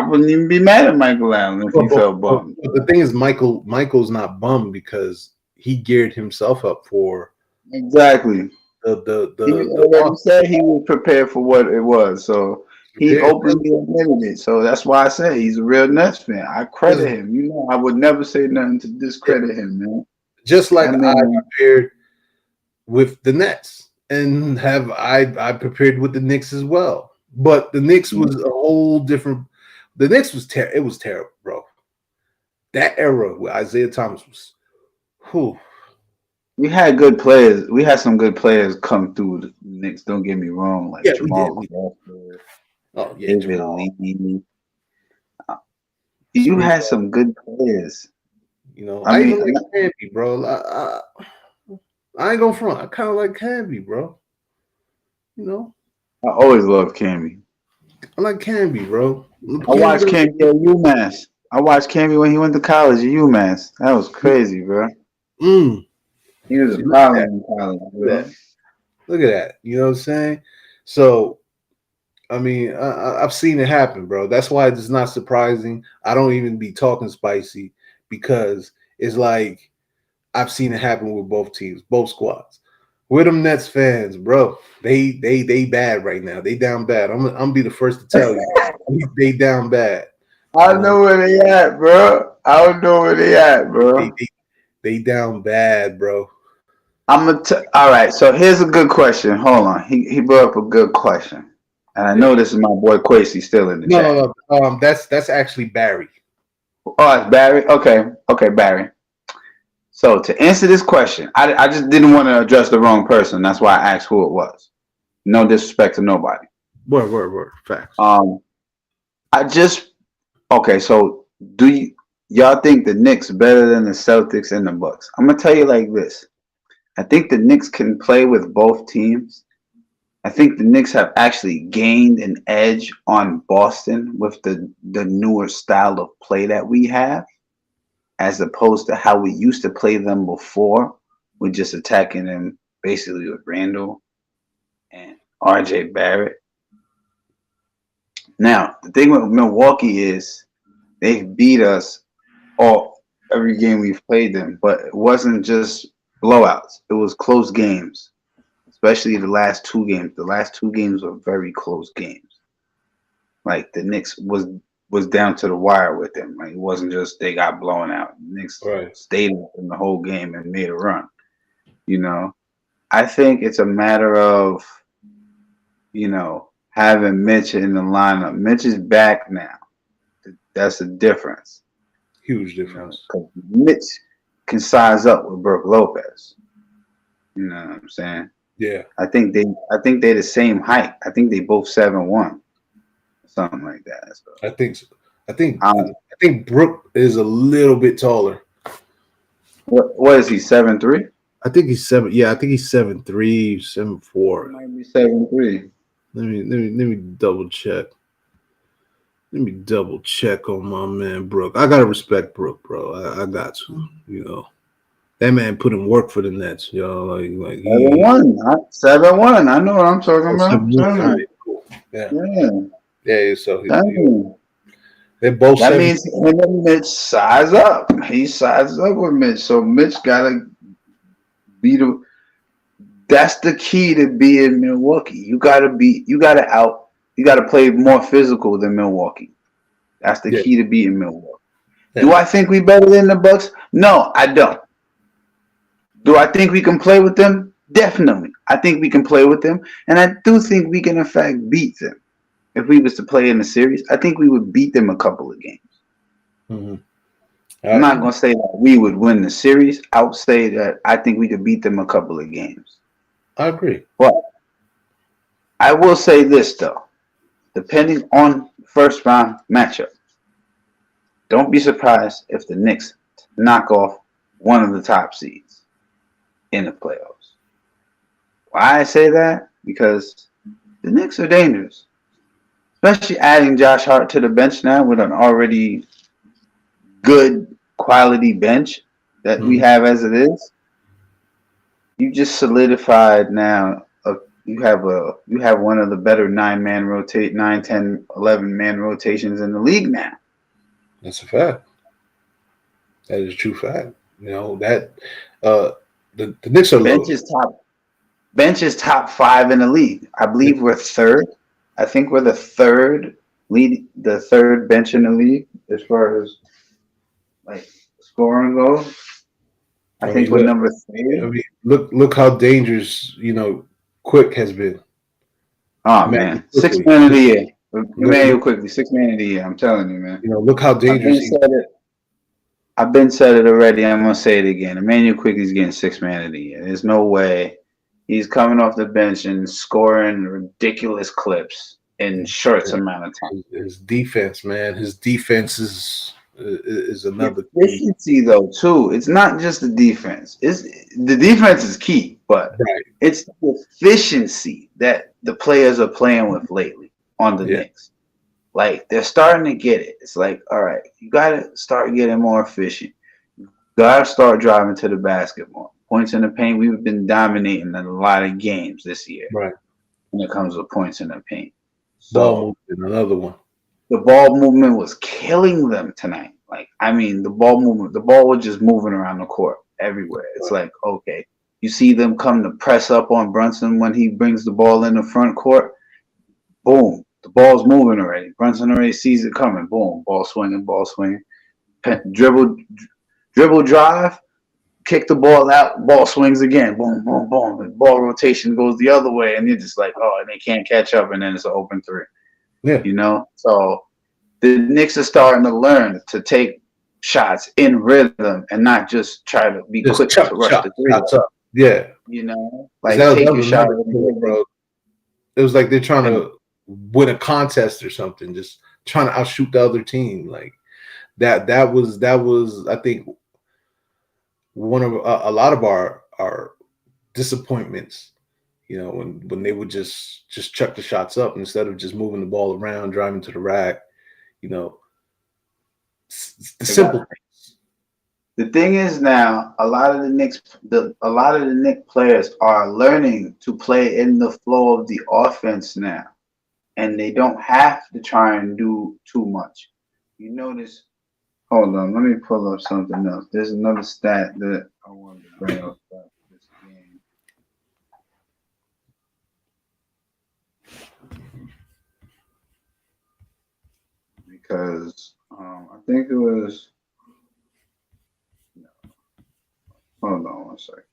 wouldn't even be mad at Michael Allen if he felt bummed. But the thing is, Michael's not bummed because he geared himself up for Exactly. He the already loss. said he was prepared for what it was, so he Prepared. openly admitted it. So that's why I say he's a real Nets fan. I credit him. You know, I would never say nothing to discredit him, man. Just like That I man, prepared with the Nets, and have I prepared with the Knicks as well. But the Knicks was a whole different. The Knicks was it was terrible, bro. That era with Isaiah Thomas was, whew, we had good players. We had some good players come through the Knicks. Don't get me wrong, like yeah, we did. Jamal Crawford, Oh yeah, David Jamal. Lee. You had some good players. I I mean, even like Canby, bro. I ain't gonna front. I kind of like Canby, bro. You know, I always loved Cammy. I like Canby, bro. I watched Cammy at UMass. I watched Cammy when he went to college at UMass. That was crazy, bro. Mm, He was see, a look at problem that, in college, bro. man. Look at that. You know what I'm saying? So, I mean, I've seen it happen, bro. That's why it's not surprising. I don't even be talking spicy because it's like I've seen it happen with both teams, both squads. With them Nets fans, bro, they bad right now. They down bad. I'm gonna be the first to tell you, they down bad. I You know, know where they at, bro. I don't know where they at, they, bro. they, they down bad, bro. All right. So here's a good question. Hold on. He brought up a good question, and I Yeah. know this is my boy Quasi still in the No, chat. no, no. That's actually Barry. Oh, it's Barry. Okay, Barry. So to answer this question, I just didn't want to address the wrong person. That's why I asked who it was. No disrespect to nobody. Word. Facts. I just okay. So y'all think the Knicks better than the Celtics and the Bucks? I'm gonna tell you like this. I think the Knicks can play with both teams. I think the Knicks have actually gained an edge on Boston with the newer style of play that we have, as opposed to how we used to play them before, with just attacking them basically with Randall and RJ Barrett. Now, the thing with Milwaukee is they've beat us all every game we've played them, but it wasn't just blowouts. It was close games, especially the last two games. The last two games were very close games. Like the Knicks was down to the wire with them. Like it wasn't just they got blown out. The Knicks Right. stayed in the whole game and made a run. You know, I think it's a matter of having Mitch in the lineup. Mitch is back now. That's the difference. Huge difference. 'Cause Mitch can size up with Brook Lopez. You know what I'm saying? Yeah. I think they're the same height. I think they both 7'1", something like that. So, I think so. I think Brooke is a little bit taller. what is he, 7'3"? I think he's 7. Yeah, I think he's 7'3", 7'4". Might be 7'3". Let me double check. Let me double check on my man Brooke. I gotta respect Brooke, bro. I got to. That man put in work for the Nets, yo. Like he 7'1", 7'1". I know what I'm talking about. 7'1". All right, cool. Yeah. Yeah. So they're both. That 7. means him and Mitch size up. He sizes up with Mitch, so Mitch gotta be the. That's the key to being Milwaukee. You gotta play more physical than Milwaukee. That's the key to beating Milwaukee. Yeah. Do I think we better than the Bucks? No, I don't. Do I think we can play with them? Definitely. I think we can play with them, and I do think we can in fact beat them. If we was to play in the series, I think we would beat them a couple of games. Mm-hmm. I'm not gonna say that we would win the series. I would say that I think we could beat them a couple of games. I agree. But I will say this though, depending on first round matchup, don't be surprised if the Knicks knock off one of the top seeds in the playoffs. Why I say that? Because the Knicks are dangerous, especially adding Josh Hart to the bench now with an already good quality bench that we have as it is. You just solidified now. You have one of the better 9, 10, 11 man rotations in the league now. That's a fact. That is a true fact. You know that the Knicks are Bench loaded. is top. Bench is top 5 in the league. I believe we're third. I think we're the third bench in the league as far as like scoring goes. I think we're number 3. I mean, look how dangerous Quick has been. Oh man, 6 man of the year. Emmanuel quickly, 6 man of the year. I'm telling you, man. Look how dangerous I've been said it already. I'm gonna say it again. Emmanuel Quickly's getting 6 man of the year. There's no way he's coming off the bench and scoring ridiculous clips in short amount of time. His defense, man. His defense is another efficiency though too. It's not just the defense. The defense is key, but it's the efficiency that the players are playing with lately on the Knicks. Like they're starting to get it. It's like, all right, you gotta start getting more efficient. You gotta start driving to the basket more. Points in the paint, we've been dominating in a lot of games this year. Right. When it comes to points in the paint. Ball movement, another one. The ball movement was killing them tonight. Like, I mean, the ball was just moving around the court everywhere. It's like, okay, you see them come to press up on Brunson when he brings the ball in the front court. Boom, the ball's moving already. Brunson already sees it coming. Boom, ball swinging. Dribble drive, kick the ball out, ball swings again. Boom, boom, boom. The ball rotation goes the other way, and you're just like, oh, and they can't catch up, and then it's an open 3. Yeah. So the Knicks are starting to learn to take shots in rhythm and not just try to be quick to rush the 3. Up. Yeah. Like take your shot. Bro. It was like they're trying to win a contest or something, just trying to outshoot the other team. Like that was I think one of a lot of our disappointments. When they would just chuck the shots up instead of just moving the ball around, driving to the rack. The simple things. The thing is now, a lot of the Knicks players are learning to play in the flow of the offense now, and they don't have to try and do too much. You notice. Hold on, let me pull up something else. There's another stat that I wanted to bring up about this game. Because I think it was. Hold on one second.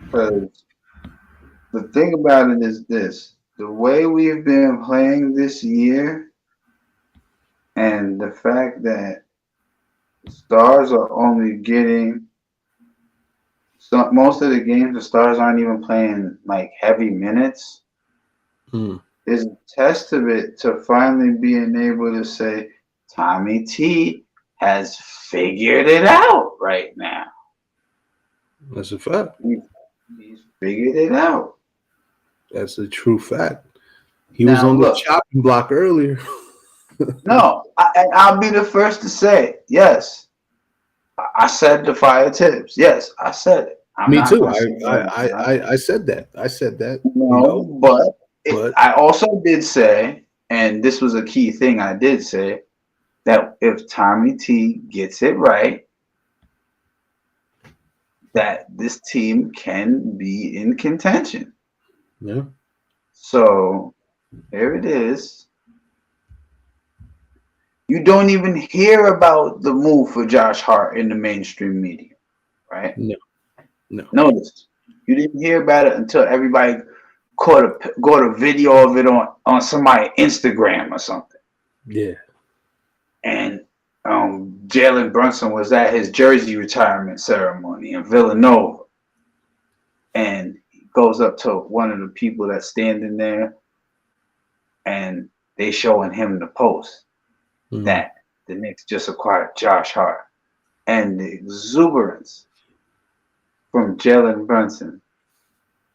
Because the thing about it is this: the way we've been playing this year, and the fact that the Stars are only getting. So most of the games, the Stars aren't even playing like heavy minutes. Is a testament to finally being able to say Tommy T has figured it out right now. That's a fact. He's figured it out. That's a true fact. He was on the chopping block earlier. No, I'll be the first to say, yes. I said the fire tips. Yes, I said it. Me too. I said that. I said that. No, but I also did say, and this was a key thing I did say, that if Tommy T gets it right, that this team can be in contention. Yeah. So here it is. You don't even hear about the move for Josh Hart in the mainstream media, right? No. Notice you didn't hear about it until everybody got a video of it on somebody's Instagram or something. Yeah. And Jalen Brunson was at his jersey retirement ceremony in Villanova, and he goes up to one of the people that's standing there, and they showing him the post that the Knicks just acquired Josh Hart, and the exuberance from Jalen Brunson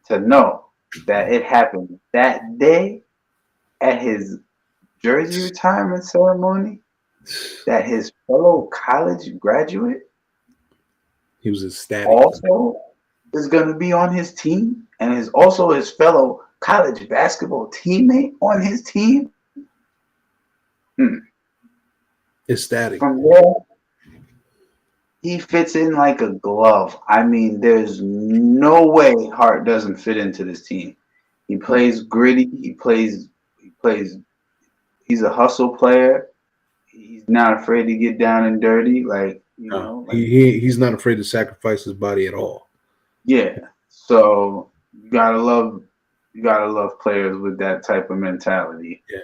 to know that it happened that day at his jersey retirement ceremony, that his fellow college graduate He was ecstatic. also is going to be on his team and is also his fellow college basketball teammate on his team. Ecstatic. From there, he fits in like a glove. I mean, there's no way Hart doesn't fit into this team. He plays gritty. He plays. He's a hustle player. He's not afraid to get down and dirty. Like, you know, like, he's not afraid to sacrifice his body at all. yeah. So you gotta love players with that type of mentality. Yeah.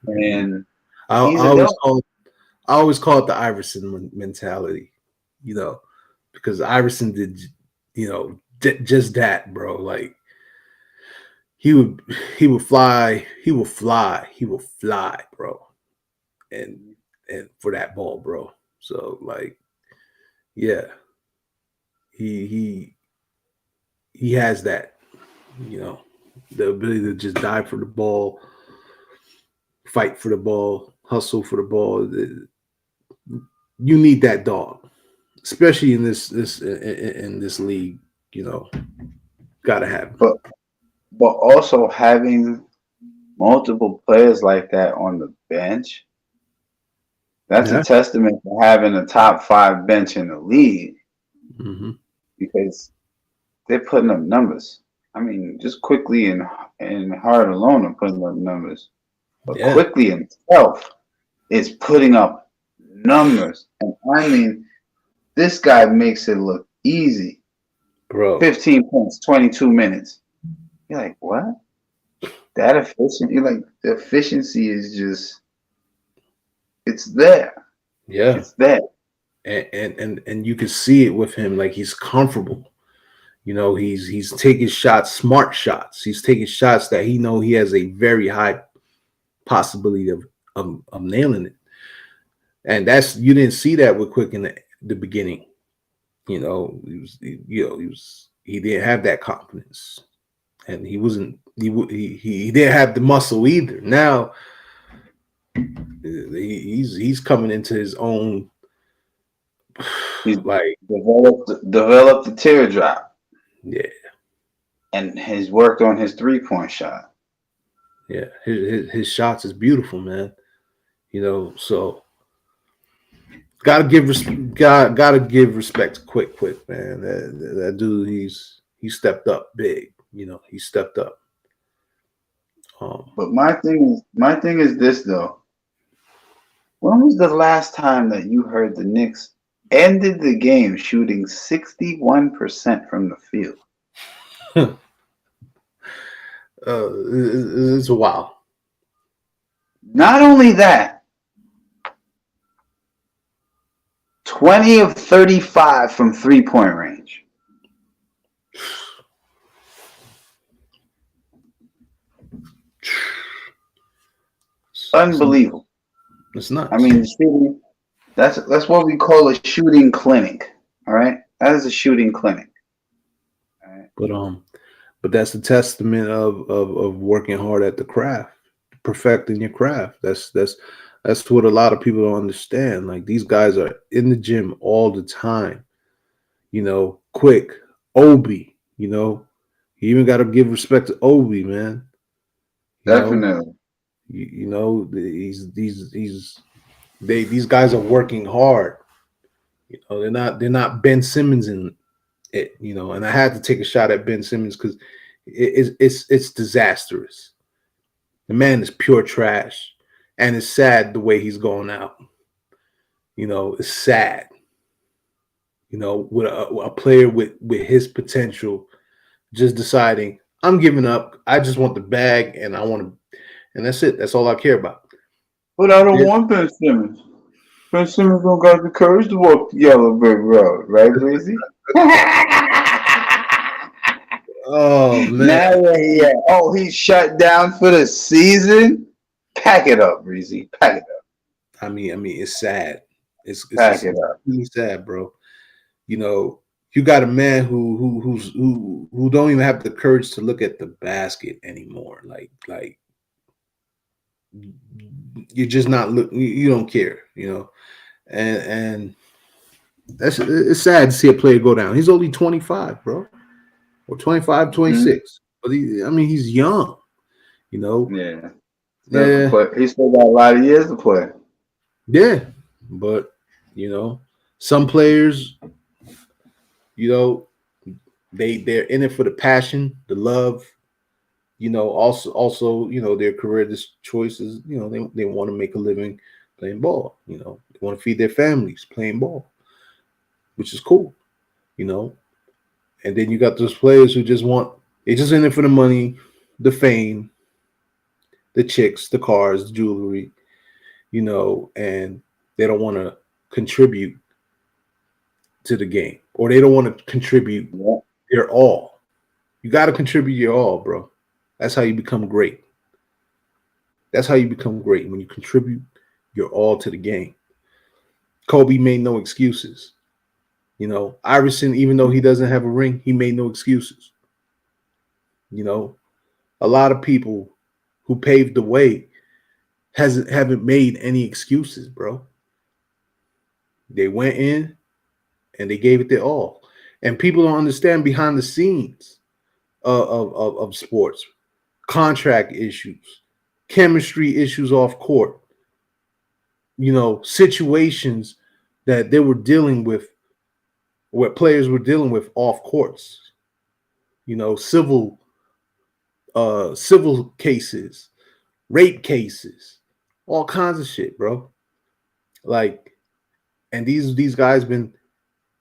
And I always call it the Iverson mentality, you know, because Iverson did, you know, just that, bro. Like he would fly, bro, and for that ball, bro. So like, yeah, he has that, you know, the ability to just die for the ball, fight for the ball, hustle for the ball. You need that dog, especially in this league. You know, gotta have him. but also having multiple players like that on the bench, that's a testament to having a top 5 bench in the league, because they're putting up numbers. I mean, just quickly and Hard alone are putting up numbers, but quickly himself is putting up numbers. And I mean, this guy makes it look easy, bro. 15 points, 22 minutes. You're like, what? That efficient? You're like, the efficiency is just, it's there. Yeah, it's there. And you can see it with him. Like he's comfortable. You know, he's taking shots, smart shots. He's taking shots that he know he has a very high possibility of nailing it. And that's, you didn't see that with Quick in the beginning. You know, he didn't have that confidence, and he didn't have the muscle either. Now he's coming into his own. He's like developed the teardrop. Yeah. And has worked on his 3-point shot. Yeah, his shots is beautiful, man. You know, so gotta give respect to Quick, man. That dude, he stepped up big. You know, he stepped up. But my thing is this though. When was the last time that you heard the Knicks ended the game shooting 61% from the field? It's a while. Not only that, 20 of 35 from 3-point range. Unbelievable. It's nuts. I mean, shooting, that's what we call a shooting clinic. All right, that is a shooting clinic. All right. But that's a testament of working hard at the craft, perfecting your craft. That's what a lot of people don't understand. Like, these guys are in the gym all the time. You know, Quick, Obi. You know, you even got to give respect to Obi, man. Definitely. You know, these guys are working hard. You know, they're not Ben Simmons in it. You know, and I had to take a shot at Ben Simmons because it's disastrous. The man is pure trash, and it's sad the way he's going out. You know, it's sad. You know, with a player with his potential, just deciding, I'm giving up. I just want the bag, and I want to, and that's it. That's all I care about. But I don't want Ben Simmons. Ben Simmons don't got the courage to walk the yellow brick road, right, Breezy? Oh man! Now where he at? Oh, he's shut down for the season. Pack it up, Breezy. Pack it up. I mean, it's sad. It's pack it up. Really sad, bro. You know, you got a man who don't even have the courage to look at the basket anymore. Like you're just not look. You don't care, and that's it's sad to see a player go down. He's only 25, bro, or 25, Mhm. 26. But he's young, you know. Yeah. Yeah, He still got a lot of years to play. yeah. But some players, you know, they're in it for the passion, the love. Also, their career choices. They want to make a living playing ball. They want to feed their families playing ball, which is cool. You know, and then you got those players who they just in it for the money, the fame, the chicks, the cars, the jewelry, and they don't want to contribute to the game, or they don't want to contribute Yeah. their all. You got to contribute your all, bro. That's how you become great. That's how you become great, when you contribute your all to the game. Kobe made no excuses. Iverson, even though he doesn't have a ring, he made no excuses. A lot of people who paved the way haven't made any excuses, bro. They went in and they gave it their all. And people don't understand behind the scenes of sports, contract issues, chemistry issues off court, situations that they were dealing with, what players were dealing with off courts, civil cases, rape cases, all kinds of shit, bro. Like, and these guys been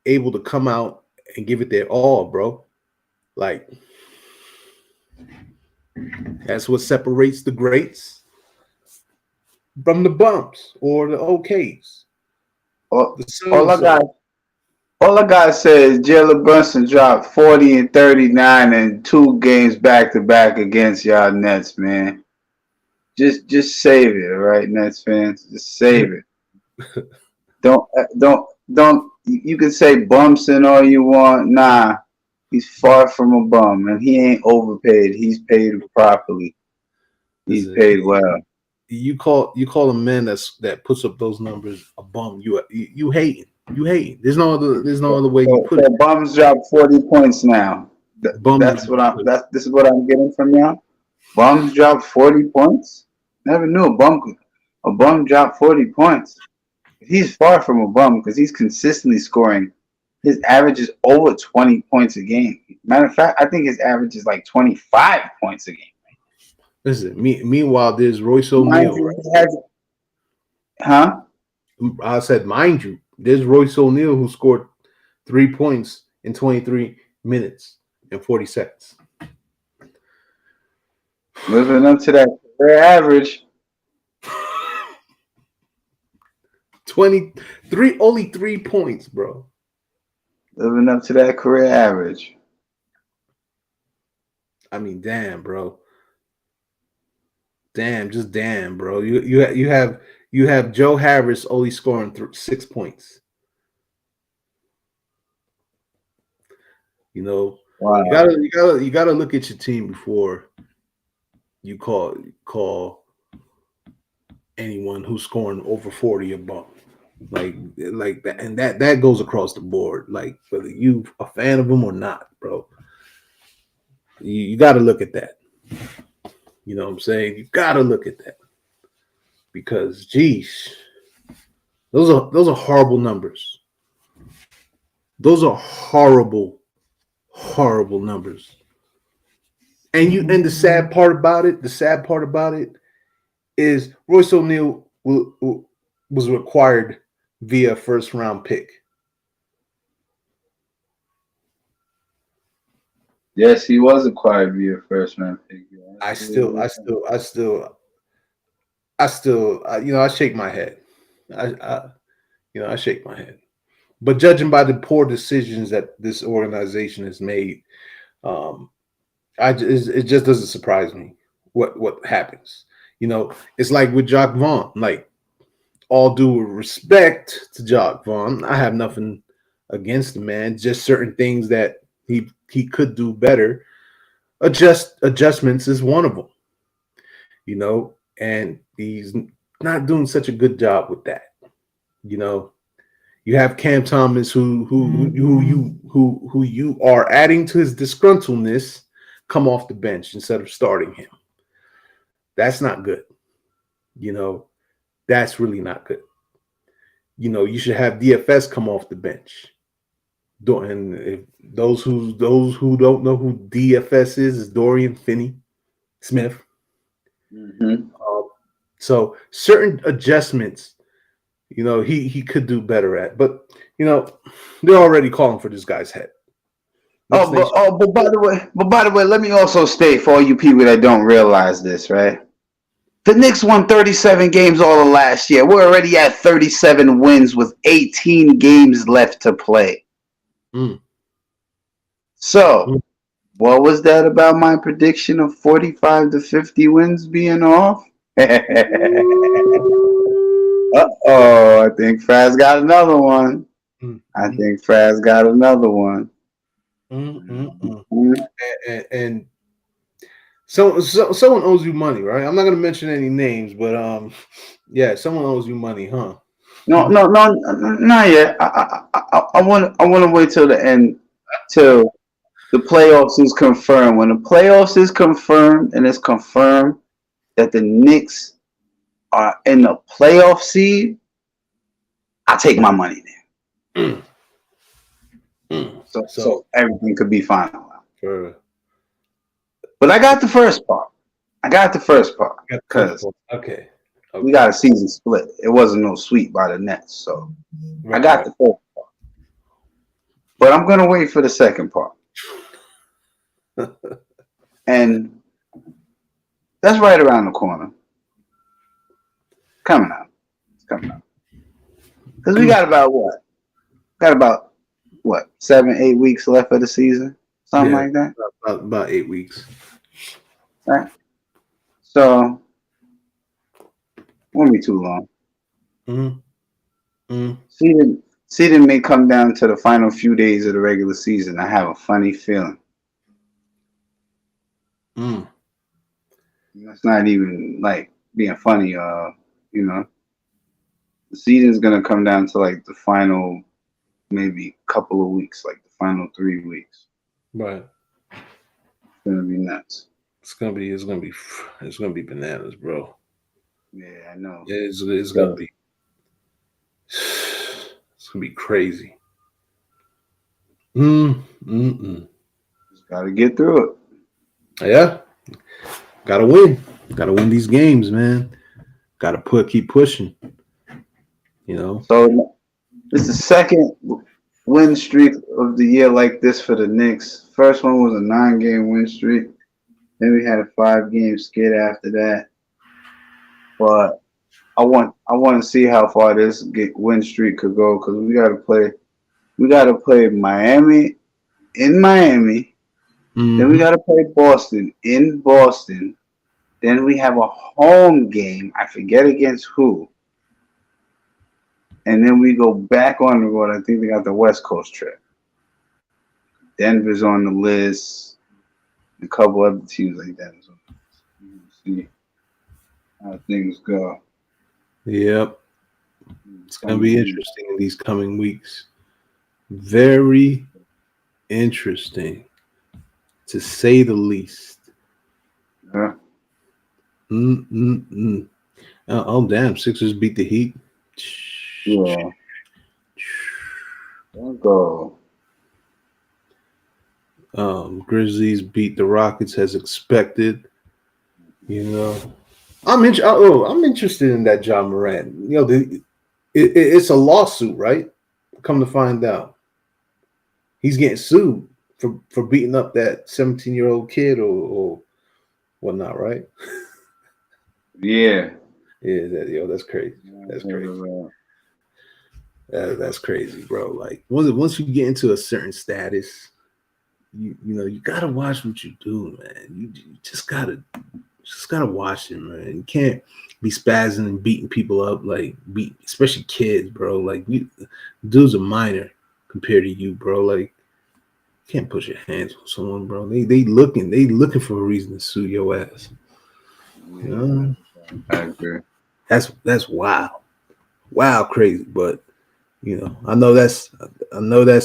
able to come out and give it their all, bro. Like, that's what separates the greats from the bumps or the OKs. All, The all I so-and-so. got, all I gotta say is Jalen Brunson dropped 40 and 39 in 2 games back to back against y'all Nets, man. Just save it, all right, Nets fans. Just save it. Don't. You can say bumps and all you want. Nah, he's far from a bum, and he ain't overpaid. He's paid properly. He's Listen, paid well. you call a man that puts up those numbers a bum. You hating. You hating. There's no other way you put it. So bums drop 40 points now. Bum is a That's way what to I'm. put it. This is what I'm getting from y'all. Bums drop 40 points. Never knew a bum dropped 40 points. He's far from a bum because he's consistently scoring. His average is over 20 points a game. Matter of fact, I think his average is like 25 points a game. Listen, meanwhile, there's Royce Mind O'Neal, you, right? he has, huh? I said, mind you, there's Royce O'Neal who scored 3 points in 23 minutes and 40 seconds. Living up to that career average. 23, only 3 points, bro. Living up to that career average. I mean, damn, bro. Damn, just damn, bro. You have Joe Harris only scoring 6 points. You Wow. gotta look at your team before you call anyone who's scoring over 40 a bump. Like that, and that goes across the board. Like, whether you a fan of them or not, bro. You got to look at that. You know what I'm saying? You got to look at that, because, geez, those are horrible numbers. Those are horrible, horrible numbers. And the sad part about it is Royce O'Neal was required via first round pick. Yes, he was acquired via first round pick. I shake my head. I shake my head. But judging by the poor decisions that this organization has made, um, it just doesn't surprise me what happens. It's like with Jock Vaughn. Like, all due respect to Jock Vaughn, I have nothing against the man. Just certain things that he could do better. Adjustments is one of them, you know, and he's not doing such a good job with that. You know, you have Cam Thomas who you are adding to his disgruntledness come off the bench instead of starting him. That's not good. You know, that's really not good. You know, you should have DFS come off the bench. And if those who don't know who DFS is Dorian Finney-Smith. Mm-hmm. So certain adjustments, you know, he could do better at. But you know, they're already calling for this guy's head. But by the way, let me also state for all you people that don't realize this, right? The Knicks won 37 games all of last year. We're already at 37 wins with 18 games left to play. So, what was that about my prediction of 45 to 50 wins being off? Uh-oh, I think Fraz got another one. I think Fraz got another one. And so someone owes you money, right? I'm not going to mention any names, but yeah, someone owes you money, huh? No, not yet. I want to wait till the end, till the playoffs is confirmed. When the playoffs is confirmed, and it's confirmed that the Knicks are in the playoff seed, I take my money there. So everything could be finalized. Sure. But I got the first part. Because okay. We got a season split. It wasn't no sweep by the Nets, so I got the first part. But I'm gonna wait for the second part. And that's right around the corner. It's coming out. Because we got about what? 7-8 weeks left of the season? Something like that? About 8 weeks. Right? So won't be too long. Seeding may come down to the final few days of the regular season. I have a funny feeling. It's not even like being funny, you know. The season's gonna come down to like the final maybe couple of weeks, like the final 3 weeks. Right. It's gonna be nuts. It's gonna be bananas, bro. Yeah, I know. It's gonna be crazy. Just gotta get through it. Yeah. Gotta win these games, man. Gotta keep pushing. You know. So it's the second win streak of the year like this for the Knicks. First one was a 9-game win streak. Then we had a 5-game skid after that. But I want to see how far this win streak could go because we got to play Miami in Miami. Then we got to play Boston in Boston. Then we have a home game. I forget against who. And then we go back on the road. I think they got the West Coast trip. Denver's on the list. A couple other teams like that. So we'll see how things go. Yep. It's going to be interesting in these coming weeks. Very interesting, to say the least. Yeah. Oh, damn. Sixers beat the Heat. Yeah. Don't go. Grizzlies beat the Rockets as expected. You know, I'm interested in that John Morant. You know, it's a lawsuit, right? Come to find out, he's getting sued for beating up that 17-year-old kid or whatnot, right? Yeah. Yeah, that's crazy. That's crazy. That's crazy, bro. Like once you get into a certain status, you know you gotta watch what you do, man. You just gotta watch it, man. You can't be spazzing and beating people up, like especially kids, bro. Like dude's a minor, compared to you, bro. Like, you can't put your hands on someone, bro. They looking for a reason to sue your ass. You know? I agree. That's wild. Wow, crazy. But I know that's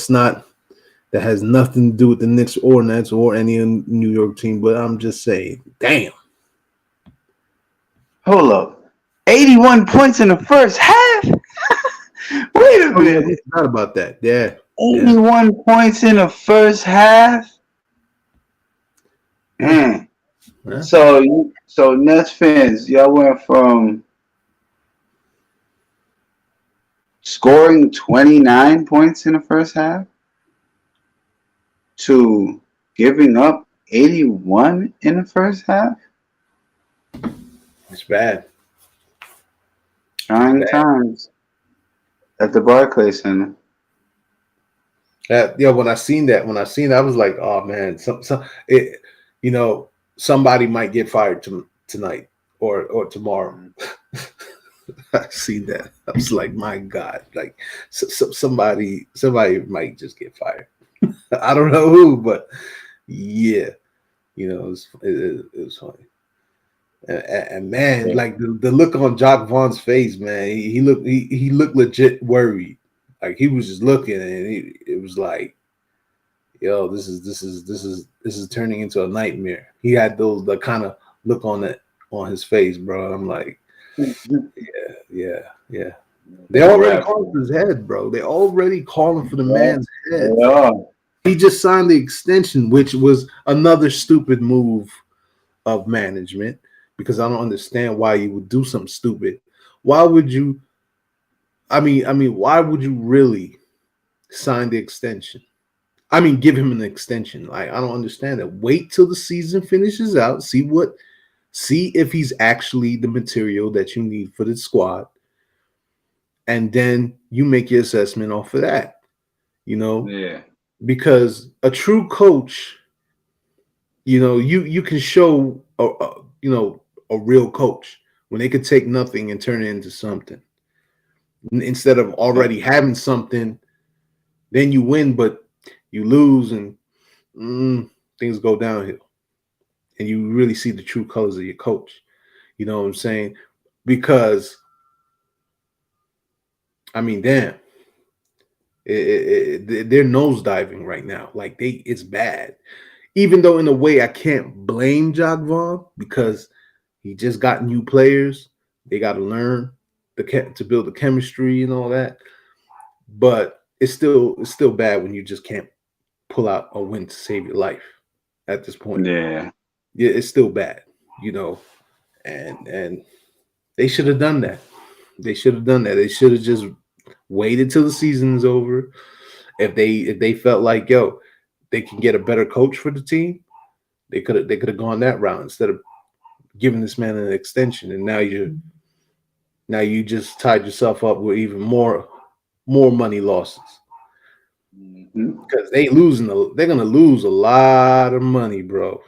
not that has nothing to do with the Knicks or Nets or any New York team, but I'm just saying, damn. Hold up. 81 points in the first half? Wait a Oh yeah, minute. I forgot about that. Yeah. 81 points in the first half? Yeah. Mm. So Nets fans, y'all went from scoring 29 points in the first half to giving up 81 in the first half? It's bad. Trying times at the Barclays Center. When I seen that, I was like, oh man, somebody might get fired tonight or tomorrow. I seen that. I was like, my God, like somebody might just get fired. I don't know who, but yeah, it was funny. And man, like the look on Jock Vaughn's face, man, he looked legit worried. Like he was just looking, and it was like, yo, this is turning into a nightmare. He had the kind of look on his face, bro. I'm like, yeah. They already calling for his head, bro. They already calling for the man's head. Yeah. He just signed the extension, which was another stupid move of management, because I don't understand why you would do something stupid. Why would you? I mean, why would you really sign the extension? I mean, give him an extension. Like, I don't understand that. Wait till the season finishes out. See if he's actually the material that you need for the squad, and then you make your assessment off of that. Yeah. Because a true coach, you can show a real coach when they could take nothing and turn it into something, instead of already having something. Then you win, but you lose, and things go downhill, and you really see the true colors of your coach. You know what I'm saying? Because I mean, damn, they're nosediving right now. Like it's bad. Even though in a way I can't blame Jock Vaughn, because he just got new players. They got to learn to build the chemistry and all that. But it's still bad when you just can't pull out a win to save your life at this point. Yeah, it's still bad, and they should have done that. They should have just waited till the season's over. If they felt like, yo, they can get a better coach for the team, they could have gone that route instead of giving this man an extension. And now you just tied yourself up with even more money losses, because they're gonna lose a lot of money, bro.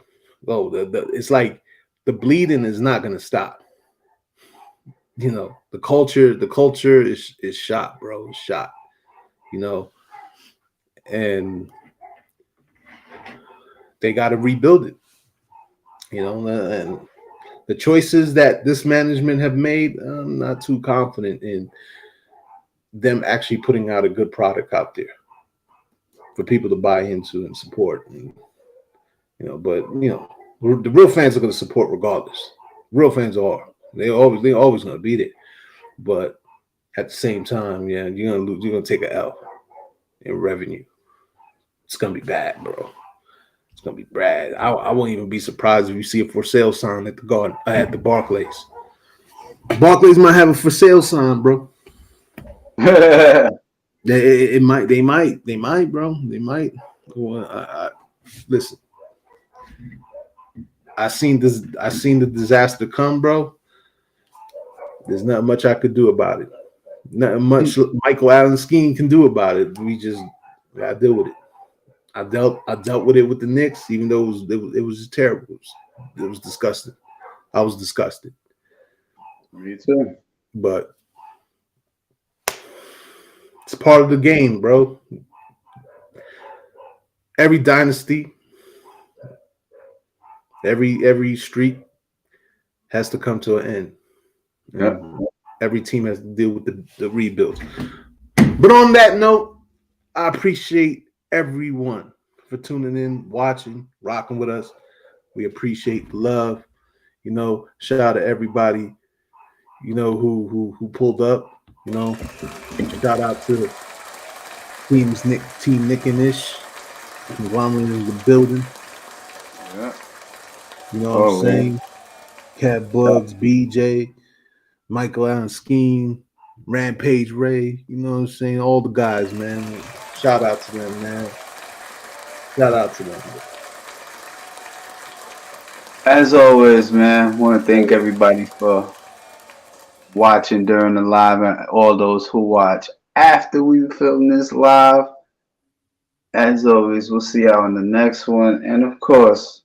Oh, it's like the bleeding is not gonna stop. The culture is shot, bro. It's shot. And they got to rebuild it. And the choices that this management have made, I'm not too confident in them actually putting out a good product out there for people to buy into and support. And, but the real fans are going to support regardless. Real fans are. They're always going to be there. But at the same time, yeah, you're going to lose. You're going to take an L in revenue. It's going to be bad, bro. It's going to be bad. I won't even be surprised if you see a for sale sign at the Barclays. Barclays might have a for sale sign, bro. They might, bro. They might. Well, listen. I seen the disaster come, bro. There's not much I could do about it. Not much Michael Allen scheme can do about it. We just gotta deal with it. I dealt with it with the Knicks, even though it was just terrible. It was disgusting. I was disgusted. Me too. But it's part of the game, bro. every dynasty, every streak has to come to an end. Yep. Every team has to deal with the rebuilds. But on that note, I appreciate everyone for tuning in, watching, rocking with us. We appreciate the love. You know, shout out to everybody, you know, who pulled up. You know, shout out to Team Nick and Ish. Conglomerate in the building. Yeah. You know what I'm saying? Cat Bugs, BJ, Michael Allen Scheme, Rampage Ray. You know what I'm saying? All the guys, man. Shout out to them, man. Shout out to them. As always, man, I want to thank everybody for watching during the live and all those who watch after we film this live. As always, we'll see y'all on the next one. And of course,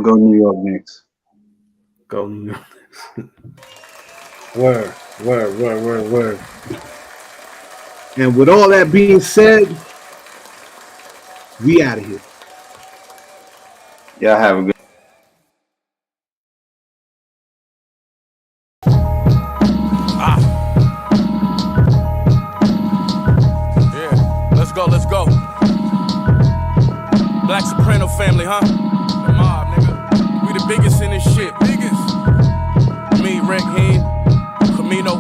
go New York Knicks. Go New York Knicks. Word. And with all that being said, we out of here. Y'all have a good Let's go. Black Soprano family, huh? The mob, nigga. We the biggest in this shit. Biggest. Me, Rick, Heen, Camino.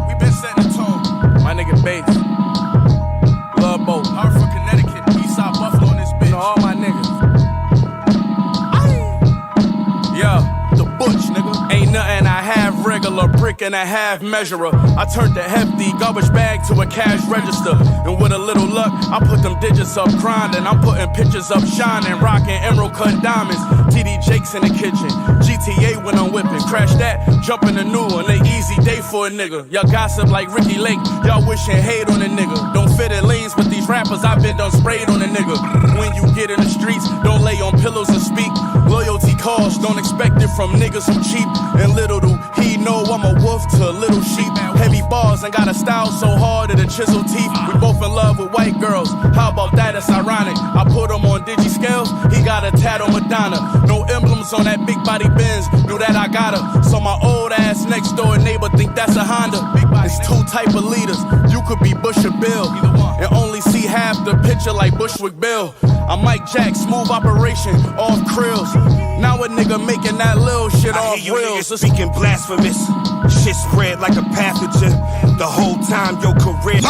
We been setting the tone. My nigga Bates. Love Boat. Hartford, Connecticut. Eastside Buffalo on this bitch. You know, all my niggas. Yeah, the butch, nigga. Ain't nothing I have regular, brick and a half measurer. I turned the hefty garbage bag to a cash register. And with a little luck, I put them digits up grinding. I'm putting pictures up shining, rocking emerald cut diamonds. TD Jake's in the kitchen. GTA when I'm whipping. Crash that, jump in the new one. An easy day for a nigga. Y'all gossip like Ricky Lake. Y'all wishing hate on a nigga. Don't fit in lanes with these rappers. I've been done sprayed on a nigga. When you get in the streets, don't lay on pillows and speak. Loyalty calls, don't expect it from niggas who cheap. And little do he know I'm a wolf to a little sheep. Heavy bars and got a style so hard that it chisel teeth. We both in love with white girls. How about that? It's ironic. I put him on digi scales. He got a tat on Madonna. No emblems on that big body Benz. Knew that I got her. So my old ass next door neighbor think that's a Honda. It's two type of leaders. You could be Bush or Bill and only see half the picture like Bushwick Bill. I'm Mike Jack, smooth operation, off krills. Now a nigga making that little shit off reels. Speaking blasphemous, shit spread like a pathogen. The whole time your career.